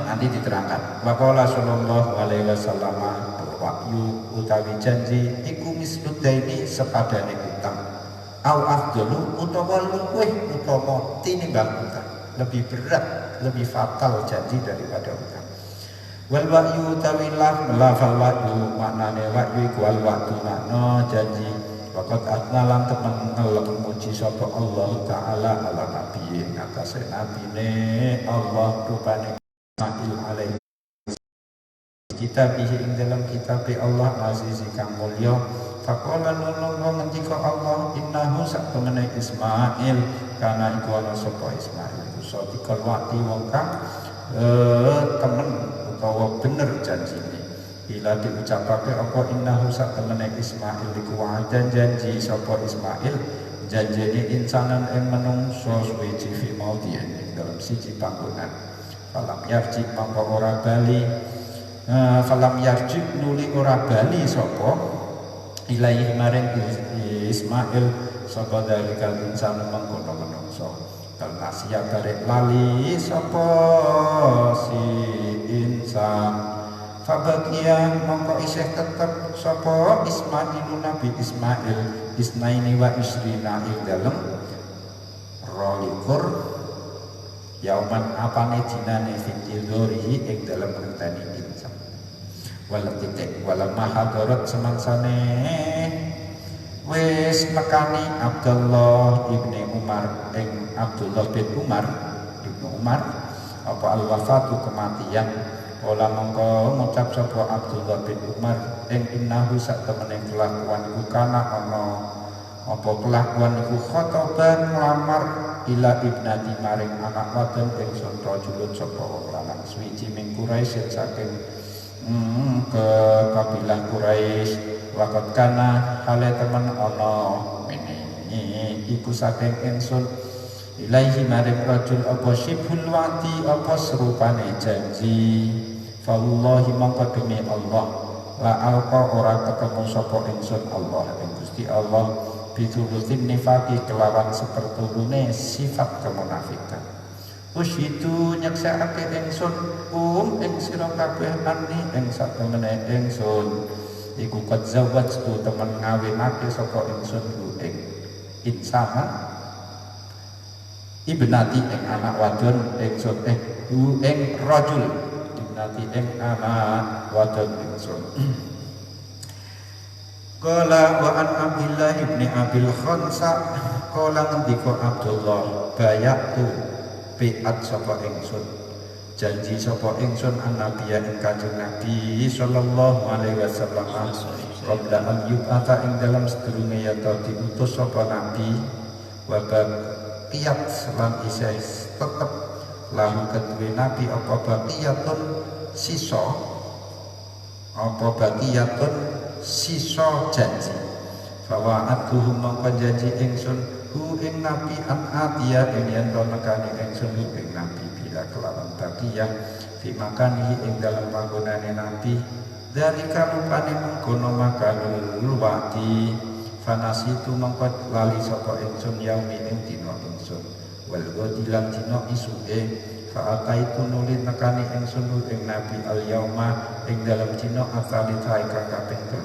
nanti diterangkan wa qala sallallahu alaihi wasallam wahyu utawi janji iku misludaini sepadane utang au afdalu utawa luweh utama tinimbang utang lebih berat lebih fatal janji daripada utang. Wal wa'yu tawilah lafal wa'yu maknane wa'yu iku al wa'du makna janji waqat atnalan temen ngelem muji sapa Allah taala ala nabi ngatasé nabine Allah rupane Ismail alaihi kitab ing dalam kitab Allah aziz kang mulya faqala nulung ngendika Allah innahu sak temene Ismail kana iku ana sapa Ismail sadiqal wa'di wong kang temen utawa bener janjine bila diucapake apa innahu sak temene Ismail iku wa'dan janji sapa Ismail janjine insanan ing menungso suwiji fi maudhi'in ing dalam siji panggonan falam yarji mangko ora bali falam yarji nuli ora bali sapa ilaihi maring Ismail sapa dalikal insan mangkono menungso kal nasya barek lali sapa si insan fabakia mongko isih tetep sapa Ismailu Nabi Ismail isnaini wa isrina ing dalem 22 yauman apane dinane fitidorihi ing dalem ngenteni insan walam titik walam mahadarat semangsane wis mekani Abdullah ibni Umar ing Abdullah bin Umar ibnu Umar apa al-wafatu kematian ola mongko ngucap sapa Abdullah bin Umar ing innahu sak temene kelakuan iku kana ana apa kelakuan iku khotoban nglamar ila ibnati maring anak wadon ing sonto julud sapa wong lanang suwiji ming Quraisy saking ke kabilah Quraisy waqat kana hale temen ana ini iku saking ingsun ilaihi maring rajul apa syibhul wa'di apa serupane janji fawallahi mangko demi Allah la alqa ora ketemu sapa ingsun Allah ing Gusti Allah bitulutin nifaki kelawan seperturune sifat kemunafikan. Ushidu nyaksakake ingsun ing sira kabeh ani ing satemene ingsun iku qad zawwajtu temen ngawinake sapa ingsun ing insana ibnati ing anak wadon ingsun ing rajul ibnati ing anak wadon ingsun. Qala wa an Abdullah ibni Abil Khansa qala ngendika Abdullah bayatu bi'at sapa ingsun janji sapa ingsun an-nabiya ing Kanjeng Nabi sallallahu alaihi wasallam qabla an yub'atha ing dalam sedurunge yata diutus sapa nabi wa baqiyat lan isih tetep lan kedue nabi apa baqiyatun sisa janji bahwa atuh mongko janji ingsun hu ing nabi an atiya ing yen to nekani ingsun hu ing nabi bila kelawan baqiyah fi makanihi ing dalam panggonane nabi dari kalupane mengkono makanul wati fanasitu mongko lali sapa ingsun yaumi ing dina ingsun wal godilan dina isuke fa'ataitu nulid nekani ingsun ing nabi al yauma ing dalam dina asalita kang kaping 3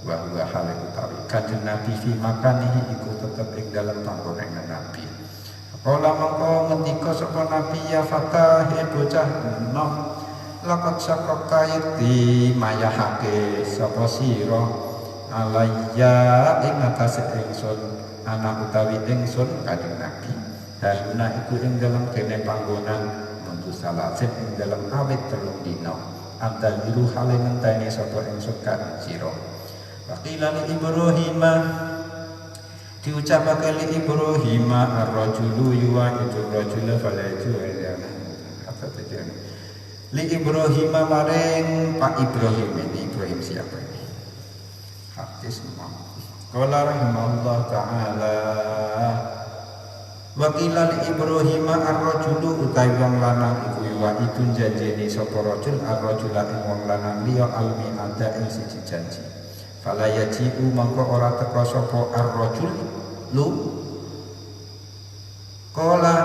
wa huwa hale utawi kanjeng nabi fi makanihi iku tetep ing dalam panggonane nabi. Kala mongko ngendika sapa nabi ya fatah bocah enom lakot sakota yakti mayahake sapa sira alayya ing atase ingsun anak utawi ingsun kanjeng nabi haruna iku ing dalam kene panggonan mundu salasin ing dalam awit 3 dina antal biru hale ngenteni sapa ingsun kan sira waqila li Ibrahim diucapake li Ibrahim ar-rajulu yu'idu rajula falaju apa tujuan li Ibrahim maring Pak Ibrahim ini Ibrahim siapa ini hadis qala rahimahullah taala wa qila li Ibrahim ar-rajulu utawi wong lanang iku yu'idun janjene sapa rajul ar-rajula ing wong lanang liya almi ada ing siji janji fala yaji'u mangko ora teka sapa ar-rajul lu qala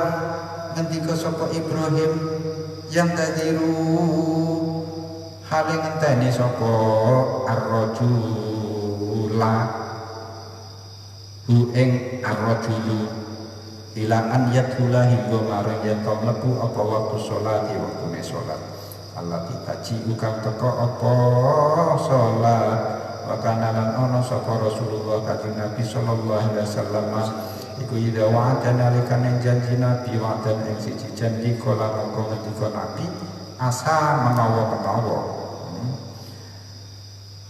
ngendika sapa Ibrahim yang tadiru hale ngenteni sapa ar-rajula hu ing ar-rajulu ilaan yadhula hingga maring yen to mlebu apa waktu salat waktune salat Allah ditaji ukang teka apa salat wa kana lan ana sapa Rasulullah kanjeng Nabi sallallahu alaihi wasallam iku ida wa'ada nalikane janji Nabi wa'dan ing siji janji kala mongko ngendika Nabi asa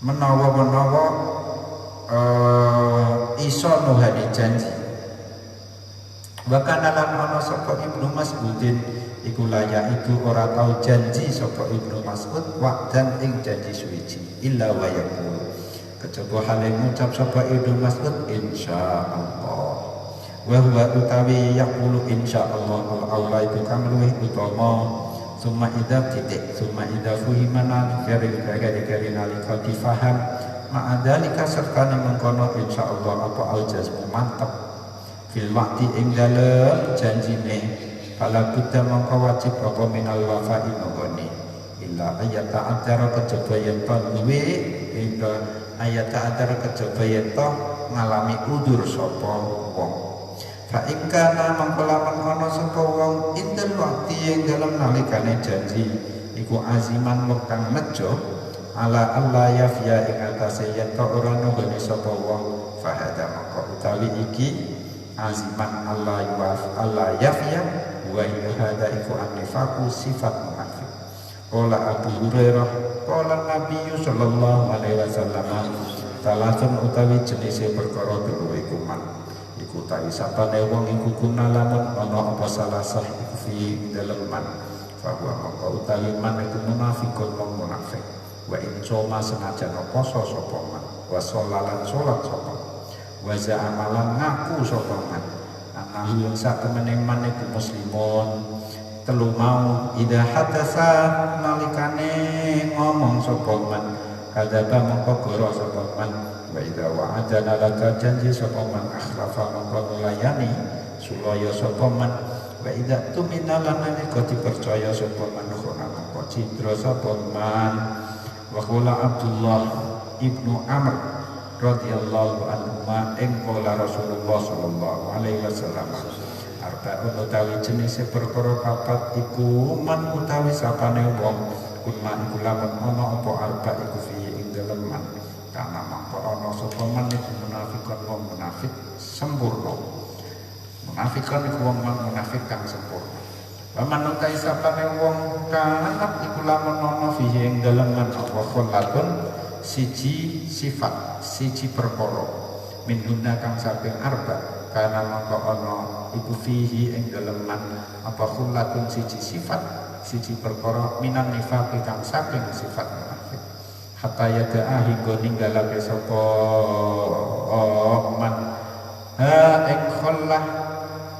menawa iso nuhani janji bahkan dalam ana sapa Ibnu Mas'udin iku layak itu ora tau janji sapa Ibnu Mas'ud wa'dan ing janji suwiji illa wa yaqul kejaba hale ngucap sapa Ibnu Mas'ud insyaallah wa huwa utawi yaqulu insyaallah al-aula itu kang luwih utama summa idza fuhimana kari nalika difaham ma'adalika serta mengkono insyaallah apa al-jazmu mantap fil waqti ing dalem janjine fala budda mongko wajib apa minal wafa'i nggone illa ayata adara kejaba yen to duwe ing ayata adara kejaba yen to ngalami udur sapa wong fa ing kana mangko lamun ana sapa wong indal waqti ing dalem nalikane janji iku aziman wong kang nejo ala Allah yafya ing atase yen to ora nggone sapa wong fahada mangko utawi iki aziman Allah yafya wa hada iku an-nifaqu sifat munafik. Qala Abu Hurairah qala Nabi sallallahu alaihi wasallam talasun utawi jenise perkara telu iku man iku tawi sapane wong iku kuna lamun ana apa salah sah fi dalem man bahwa mongko utawi man iku munafikun wong munafik wa in coma senajan poso sapa man wa sholalan salat sapa wa za'amalan ngaku sapa man anahu yang sak temene man iku muslimun telu mau ida hadasa nalikane ngomong sapa man kadzaba mongko goro sapa man wa idza wa'ada nalika janji sapa man akhlafa mongko nulayani sulaya sapa man wa idza tumina lan nalika dipercaya sapa man khona mongko cidra sapa man wa qala Abdullah ibnu Amr radhiyallahu anhu ing qala Rasulullah sallallahu alaihi wasallam arba'un utawi jenis perkara papat iku man utawi sapane wong kuman kulamun ana apa arba iku fi ing dalem man kana mangko ana sapa man iku munafikan wong munafik sempurna munafikan iku wong munafik kang sempurna wa man utai sapane wong kana iku lamun ana fi ing dalem man apa khollatun siji sifat siji perkara min guna kang saking arba kana mangko ana iku fihi ing dalem man apa khollatun siji sifat siji perkara minan nifaq kang saking sifat munafik hatta yada'a hingga ninggalake sapa man ha ing khollah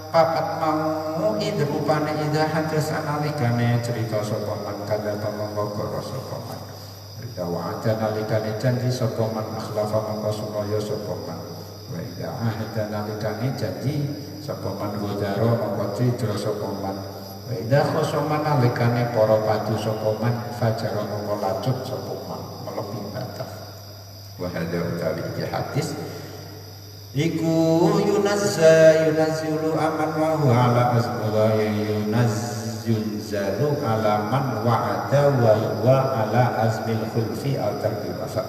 papat mau idrupane idza hadas analikane cerita sapa man kada pamongko sapa man idza wa'ada nalikane janji sapa man akhlafa mongko sunaya sapa man wa idza ahada nalikane janji sapa man godaro mongko cidra sapa man wa idza khosoma nalikane para padu sapa man fajara mongko lacut sapa man melebihi batas wa hadza utawi hadis iku yunazzilu aman wa huwa ala azwa yunazzilu ala man wa'ada wa huwa ala azmil khulfi al tarbil wafa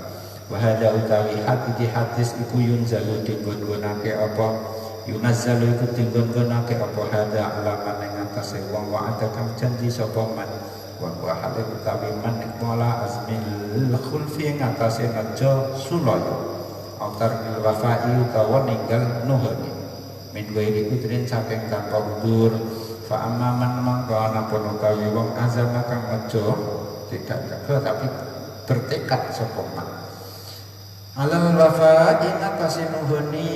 wa hadza utawi hadis iku yunzalu digon-gonake apa yunazzalu iku digon-gonake apa hadza alaman ing atase wong wa'ada kang janji sapa man wa huwa hale utawi man iqala azmil khulfi ing atase nejo sulaya autar bil wafai utawa ninggal nuhani min wairi udrin saking tanpa udur fa amaman mangko ana utawi wong azama kang nejo tidak gagal tapi bertekad sapa man alal wafai atase nuhani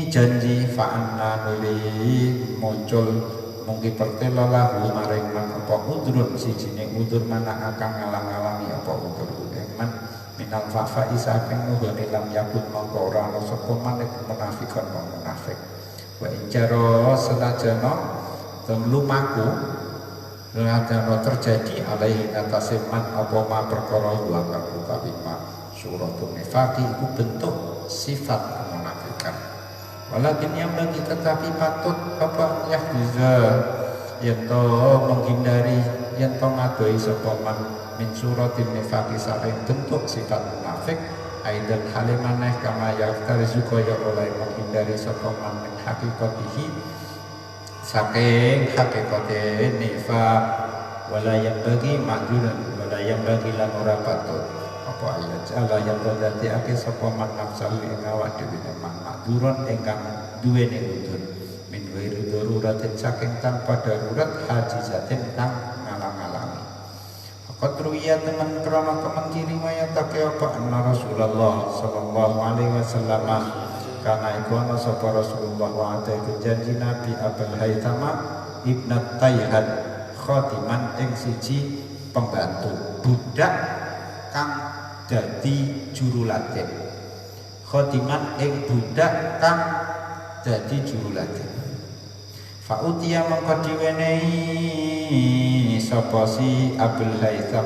janji fa anna nuli muncul mungkin pertela lahu maring man apa udrun sijine udur mana akan ngalang-alangi apa udur man minal fafa isaking nuhani lam yakun mongko ora ana sapa maneh munafikan wong munafik wa injaro senajana lumaku senajana terjadi alaihi atase man apa ma perkara wa kang utawi ma suratul nifaqi iku bentuk sifat kemunafikan walakin yang bagi tetapi patut apa yahdiza yen to menghindari yen to ngadoi sapa man min suratin nifaqi saking bentuk sifat munafik aidan halimaneh kama yaftarizu kaya oleh menghindari sapa man min hakikatihi saking hakikate nifaq wala yang bagi majuran wala yang bagi lan ora patut apa ayat Allah yang dadi ake sapa man nafsu ing awak dhewe man majuran ingkang duweni udur min wairi daruratin saking tanpa darurat hajizatin kang ngalang-alangi Qadruya teman kerana teman kiri mayatake apa anna Rasulullah sallallahu alaihi wasallam kana iku ana sapa Rasulullah wa ataiku janji Nabi Abul Haythama Ibnu Tayhan khatiman ing siji pembantu budak kang dadi juru latih khatiman ing budak kang dadi juru latih fa'utiya mangko diwenehi sapa si Abul Haytham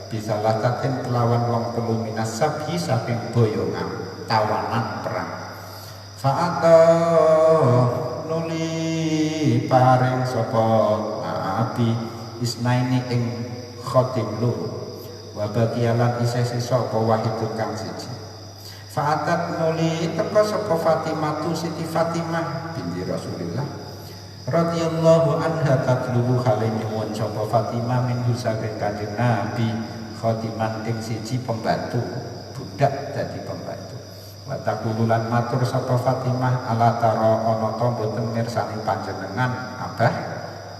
bisa latatin kelawan wong telu minas sabhi saking boyongan tawanan perang fa'ata nuli paring sapa Abi isnaini ing khatim lu wa baqiyalan isih sapa wahidun kang siji fa'atat nuli teka sapa Fatimah tu Siti Fatimah binti Rasulillah radhiyallahu anha tatlubu hale nyuwun sapa Fatimah min saking Kanjeng Nabi khatiman ing siji pembantu budak dadi pembantu wa taqululan matur sapa Fatimah ala tara ana ta mboten mirsani panjenengan Abah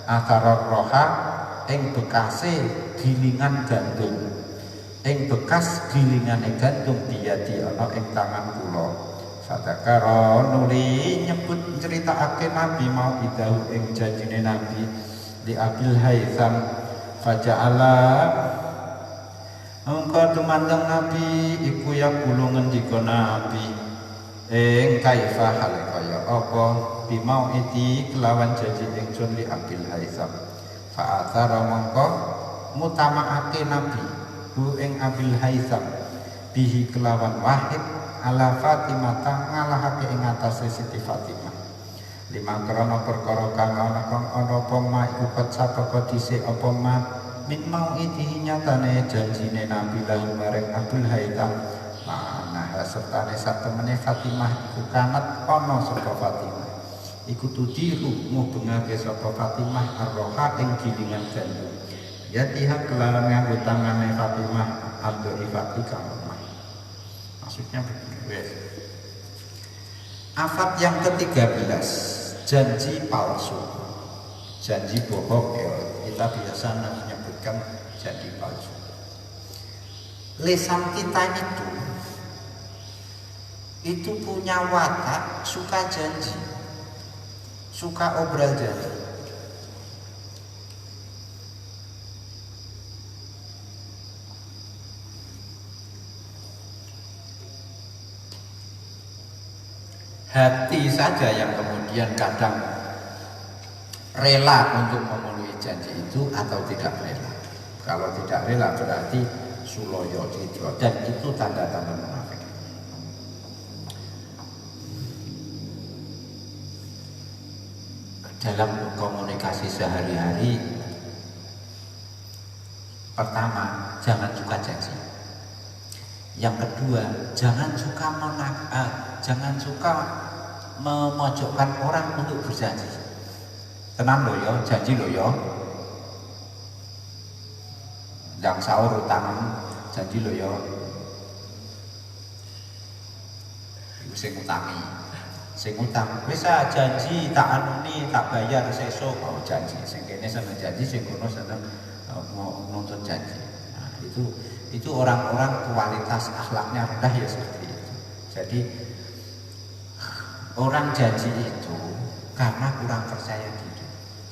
athara roha ing bekase gilingan gandum ing bekas gilingane gandum diadi ana ing tangan kula Fatakara nuli nyebut ceritakake Nabi mau idahu ing janjine Nabi di Abil Haytham faja'ala Mongko tumandang Nabi iku ya kulo ngendika Nabi ing kaifa hale kaya apa bimau iti kelawan janji ingsun li Abil Haitsam fa athara mongko mutamaake Nabi hu ing Abil Haitsam bihi kelawan wahid ala Fatimah ngalahake ing atase Siti Fatimah lima krana perkara kang ana apa ma iku sabab dhisik apa ma min mau iti nyatane janjine Nabi lan marang Abdul Haitham nah sertane sak temene Fatimah iku kanat ana sapa Fatimah iku tudiru mubengake sapa Fatimah arroha ing gilingan jantung ya tiha kelawan nganggo tangane Fatimah ando ifati kang lemah maksudnya begini afat yang ke-13 janji palsu janji bohong ya kita biasa menyebutkan janji palsu. Lisan kita itu punya watak suka janji, suka obral janji. Hati saja yang kemudian kadang rela untuk memenuhi janji itu atau tidak rela. Kalau tidak rela berarti suloyo didro dan itu tanda-tanda munafik. Dalam komunikasi sehari-hari, pertama jangan suka janji. Yang kedua jangan suka memojokkan orang untuk berjanji. Tenang loh yo, janji loh yo. Yang sahur utang, janji loh yo. Iku sing utangi, sing utang. Bisa janji tak anuni, tak bayar sesuk. Oh janji, sing kene seneng janji, sing kono seneng mau nuntut janji. Nah, itu orang-orang kualitas akhlaknya rendah ya seperti itu. Jadi orang janji itu karena kurang percaya diri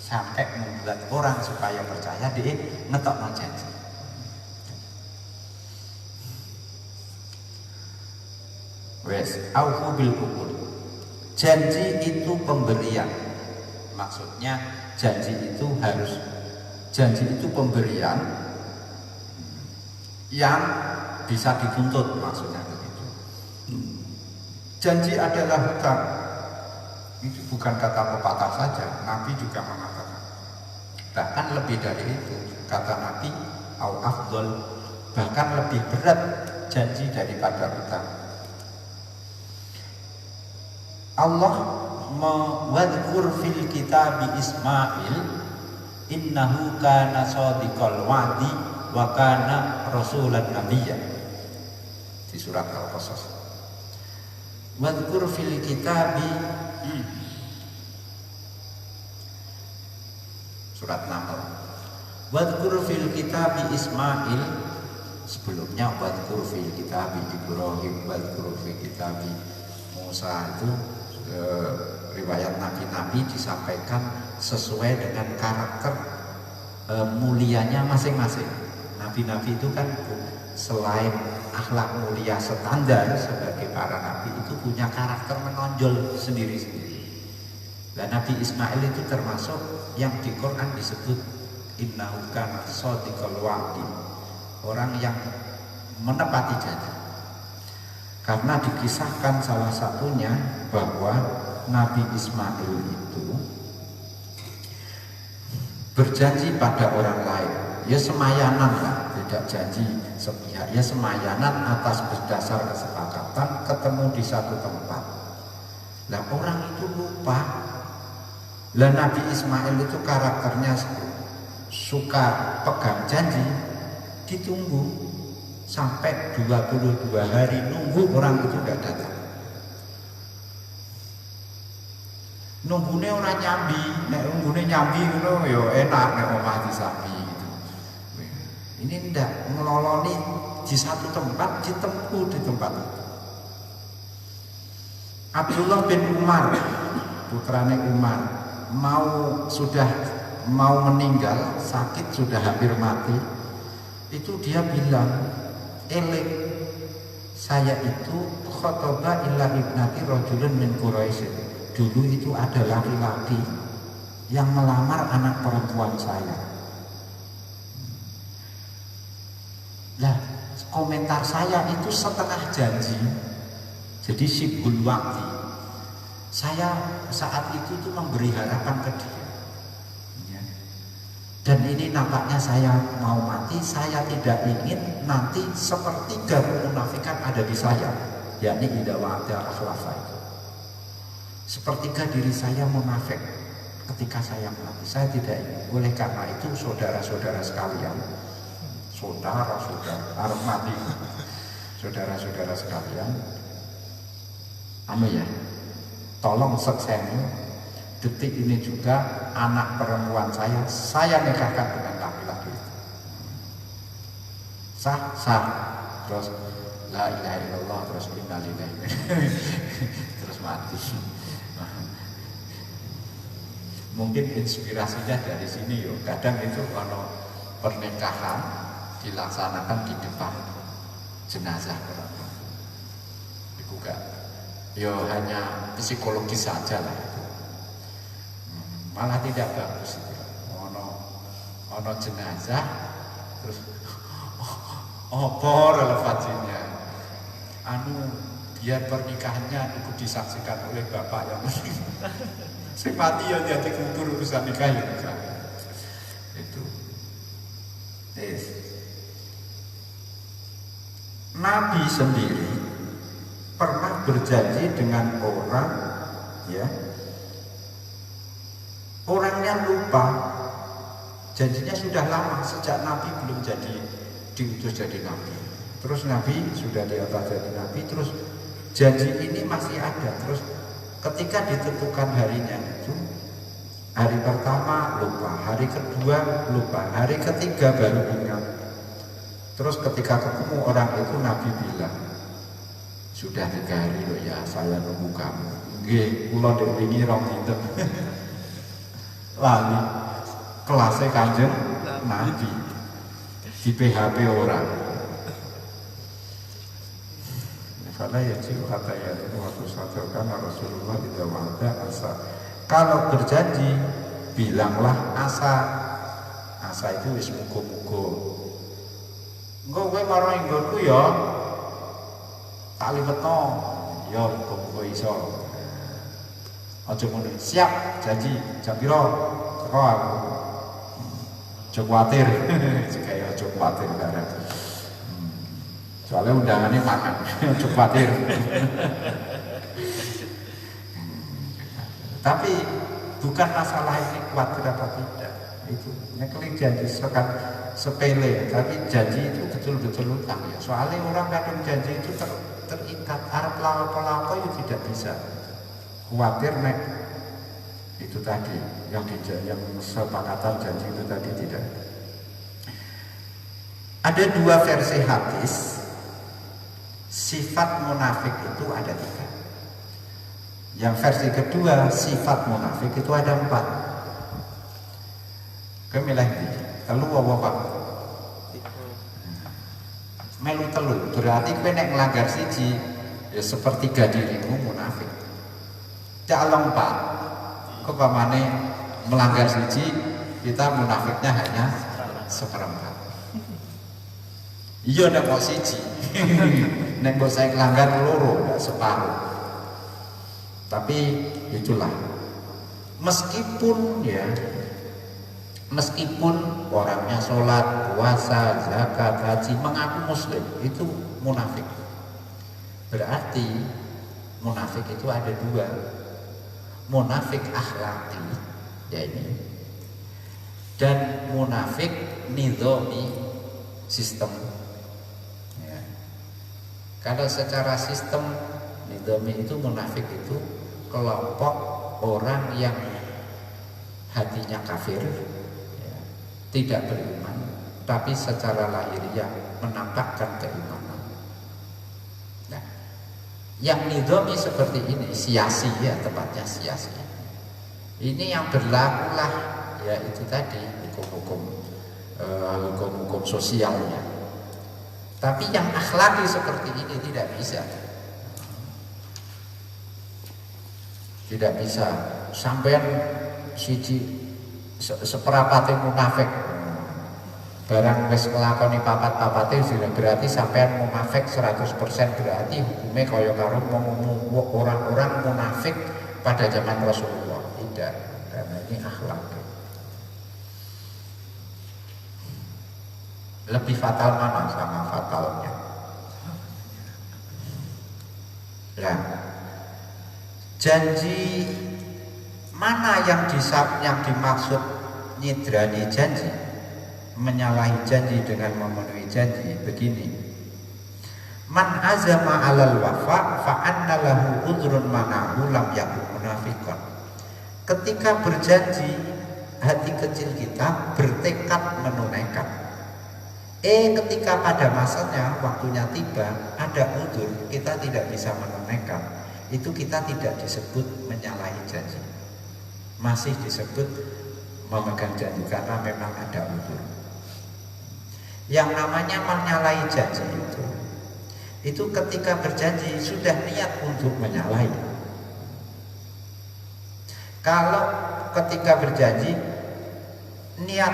sampai membuat orang supaya percaya dia ngetokno janji. Wes aufu bil uqud. Janji itu pemberian. Maksudnya janji itu pemberian yang bisa dituntut maksudnya begitu. Janji adalah hutang. Itu bukan kata pepatah saja, Nabi juga mengatakan. Bahkan lebih dari itu, kata Nabi, au afdol, bahkan lebih berat janji daripada hutang. Allah wadhkur fil kitabi Ismail innahu kana shadiqal wa'di wa kana rasulan nabiyya di surat Al-Qasas. Wadhkur fil kitabi surat Nahl. Wadhkur fil kitabi Ismail, sebelumnya wadhkur fil kitabi Ibrahim, wadhkur fil kitabi Musa. Itu riwayat nabi-nabi disampaikan sesuai dengan karakter mulianya masing-masing. Nabi-nabi itu kan selain akhlak mulia standar sebagai para nabi itu punya karakter menonjol sendiri-sendiri. Dan Nabi Ismail itu termasuk yang di Quran disebut innahu kana shadiqal wa'di, orang yang menepati janji. Karena dikisahkan salah satunya bahwa Nabi Ismail itu berjanji pada orang lain, ya semayanan lah, tidak janji sepihak, ya semayanan atas berdasar kesepakatan ketemu di satu tempat. Lah orang itu lupa. Lah Nabi Ismail itu karakternya suka pegang janji, ditunggu sampai 22 hari nunggu orang itu gak datang. Nunggune orang nyambi, nek nunggune nyambi itu ya enak nek omah disambi gitu. Ini ndak ngeloloni di satu tempat, ditempuh di tempat itu. Abdullah bin Umar, putrane Umar, sudah mau meninggal, sakit sudah hampir mati. Itu dia bilang, eling saya itu khotoba illa ibnati rajulun min Quraisy. Dulu itu ada laki-laki yang melamar anak perempuan saya. Nah, komentar saya itu setengah janji. Jadi sibul wakti. Saya saat itu tuh memberi harapan ke dia. Dan ini nampaknya saya mau mati, saya tidak ingin nanti sepertiga kemunafikan ada di saya, yakni idza wa'ada akhlafa itu. Sepertiga diri saya munafik ketika saya mati, saya tidak ingin. Oleh karena itu saudara-saudara sekalian, saudara-saudara arep mati, saudara-saudara sekalian, tolong sekseni. Detik ini juga anak perempuan saya nikahkan dengan laki-laki itu. Sah. Terus la ilaha illallah, terus innalillahi terus mati. Mungkin inspirasinya dari sini yo. Kadang itu kalau pernikahan dilaksanakan di depan jenazah perempuan. Itu gak yo hanya psikologis saja lah. Malah tidak bagus itu. Ono jenazah terus relevansinya biar pernikahannya itu disaksikan oleh bapak yang sing mati yang jadi kubur urusan nikah ya itu. Nabi sendiri pernah berjanji dengan orang, ya, orangnya lupa, janjinya sudah lama, sejak Nabi belum diutus jadi Nabi. Terus Nabi sudah diutus jadi Nabi, terus janji ini masih ada. Terus ketika ditentukan harinya itu, hari pertama lupa, hari kedua lupa, hari ketiga baru ingat. Terus ketika ketemu orang itu, Nabi bilang, sudah 3 hari loh ya saya nunggu kamu. Nggih, kula ndek wingi 2 dinten. Lali kelasnya Kanjeng Nabi di PHP orang. Karena ya cium kata ya itu waktu sadarkan Rasulullah tidak ada asa. Kalau berjanji bilanglah asa. Asa itu wis mugo-mugo. Engko kowe marang nggonku ya. Tak liwetno. Ya mugo-mugo iso. Aja ngono. Siap, janji jam piro? Teko aku. Aja kuwatir. Kaya aja kuwatir bareng. Soalnya undangannya makan. Aja kuwatir. Tapi bukan masalah ini kuatir apa tidak. Itu nyekeling janji sekan sepele, tapi janji itu betul-betul utang ya. Soalnya orang kadang janji itu terikat. Arep lapo-lapo itu tidak bisa. Khawatir nek itu tadi yang sepakatan janji itu tadi tidak. Ada 2 versi hadis. Sifat munafik itu ada 3. Yang versi kedua, sifat munafik itu ada 4. Kemilah ini telu apa Pak? Melu telu, berarti kowe nek nglanggar siji ya sepertiga dirimu munafik. Calon Pak, kepamane melanggar siji, kita munafiknya hanya 1/4. Iya nek kok siji, nek kok saya melanggar loro, nggak separuh. Tapi itulah, meskipun orangnya sholat, puasa, zakat, haji, mengaku muslim, itu munafik. Berarti munafik itu ada 2. Munafik akhlaki dan munafik nidhami sistem ya. Kalau secara sistem nidhami itu munafik itu kelompok orang yang hatinya kafir ya, tidak beriman, tapi secara lahiriah menampakkan keimanan. Yang nidhami seperti ini, siasi ya, tepatnya siasi. Ini yang berlakulah ya itu tadi hukum-hukum sosialnya. Tapi yang akhlaki seperti ini tidak bisa. Tidak bisa. Sampean siji seperapate munafik. Barang wis nglakoni papat-papate sudah berarti sampean munafik 100%, berarti hukumnya kaya karo orang-orang munafik pada zaman Rasulullah. Tidak. Karena ini akhlak. Lebih fatal mana sama fatalnya? Nah, janji mana yang dimaksud nyidrani janji, menyalahi janji dengan memenuhi janji? Begini, man azama alal wafa fa anna lahu udhrun manahu lam yakun munafiqan. Ketika berjanji, hati kecil kita bertekad menunaikan. Ketika pada masanya, waktunya tiba, ada udzur, kita tidak bisa menunaikan, itu kita tidak disebut menyalahi janji, masih disebut memegang janji karena memang ada udzur. Yang namanya menyalahi janji itu ketika berjanji sudah niat untuk menyalahi. Kalau ketika berjanji niat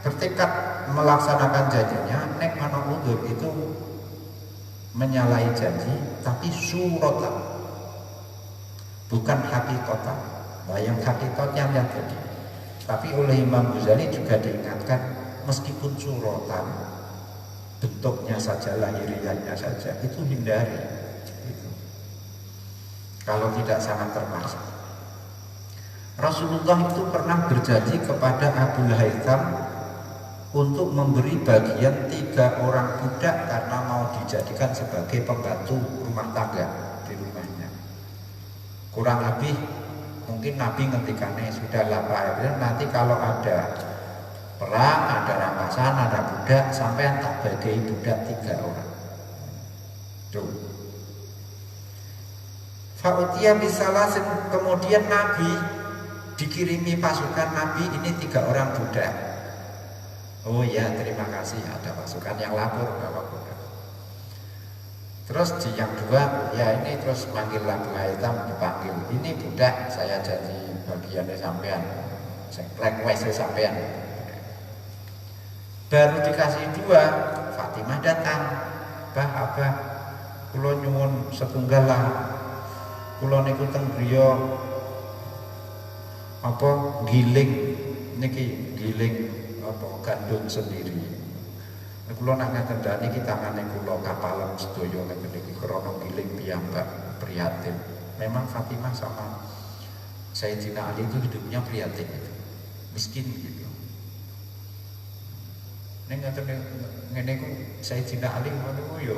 bertekad melaksanakan janjinya, nek ana udzur itu menyalahi janji, tapi suratan, bukan hakikatan. Nah, yang hakikatnya yang tadi. Tapi oleh Imam Ghazali juga diingatkan, meskipun suratan, bentuknya saja, lahiriahnya saja, itu hindari. Gitu. Kalau tidak sangat terpaksa. Rasulullah itu pernah berjanji kepada Abu Haytham untuk memberi bagian 3 orang budak karena mau dijadikan sebagai pembantu rumah tangga di rumahnya. Kurang lebih mungkin Nabi ngendikannya sudahlah Pak, nanti kalau ada perang, ada rampasan, ada budak, sampai tak bagi budak 3 orang. Tuh. Fa'utiyah bisalah, kemudian Nabi dikirimi pasukan Nabi, ini 3 orang budak. Oh ya, terima kasih, ada pasukan yang lapor bawa budak. Terus di yang 2, ya ini terus manggil Abu Haytham, dipanggil, ini budak saya janji bagiannya sampean, request sampean. Baru dikasih 2, Fatimah datang, Abah, kula nyuwun setunggal lah, kula niku teng griya apa giling niki giling apa gandum sendiri. Kula nak ngandani iki tangane kula kapalen sedaya ngene iki krana giling piyambak prihatin. Memang Fatimah sama Sayyidina Ali itu hidupnya prihatin gitu. Miskin gitu. Ning ngene ku Sayyidina Ali ngono ku yo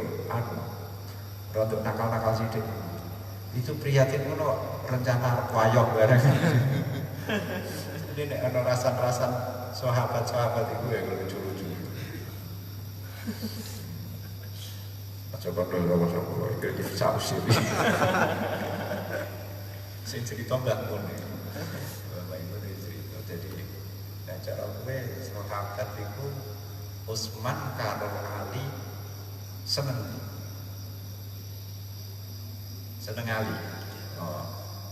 rada nakal-nakal sithik. Itu prihatin ngono rencana wayok bareng. Ini nek ana rasan-rasan sahabat-sahabat itu ya lucu-lucu. Coba dulu sama kita sausir. Sing cerita mbak pun nih. Bapak Ibu cerita. Jadi cara gue sahabat itu Utsman karo Ali seneng Ali.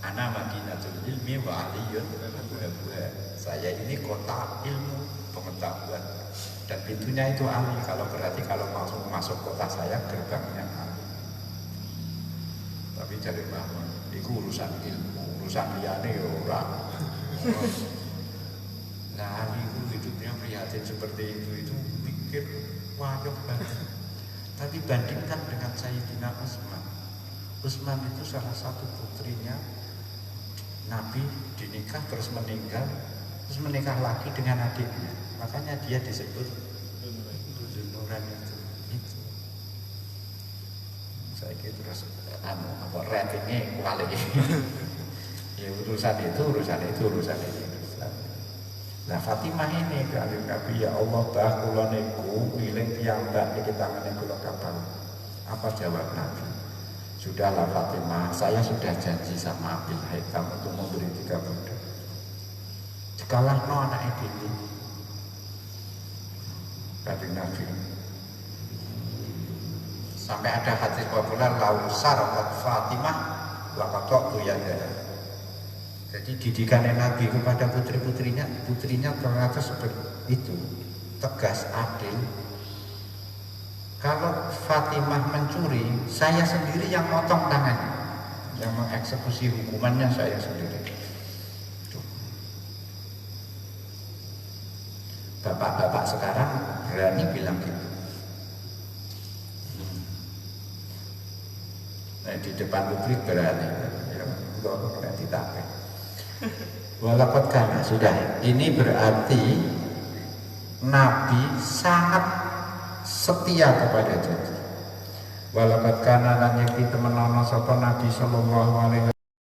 Ana Madinatul Ilmi wa Aliyun buah. Saya ini kota ilmu pengetahuan dan pintunya itu Ali. Kalau berarti kalau masuk kota saya gerbangnya Ali. Tapi dari bahwa itu urusan ilmu, urusan liyane ya ora. Nah Ali itu hidupnya prihatin seperti itu pikir wayok banget. Tapi bandingkan dengan Sayyidina Utsman. Utsman itu salah satu putrinya Nabi dinikah terus meninggal, terus menikah lagi dengan adiknya. Makanya dia disebut Zunuran itu. Saya kira terus ratingnya kuali. Ya urusan ini. Nah Fatimah ini kali Nabi, ya Allah bah kula niku wiling piyambak niki tangane kula kapal. Apa jawab Nabi? Sudahlah Fatimah, saya sudah janji sama Abil Haytham untuk memberi 3 budak. Jikalah no anak ini, kata Nabi, Sampai ada hadis populer lau sarakat Fatimah laqatok tuyanda. Jadi didikan Nabi kepada putrinya ternyata seperti itu, tegas, adil. Kalau Fatimah mencuri, saya sendiri yang motong tangannya, yang mengeksekusi hukumannya saya sendiri. Bapak-bapak sekarang berani bilang gitu. Nah, di depan publik berani, ya, enggak ditapek. Walaupun karena sudah, ini berarti Nabi sangat setia kepada janji. Walaupun karena lan yakti temen ana sapa Nabi sallallahu alaihi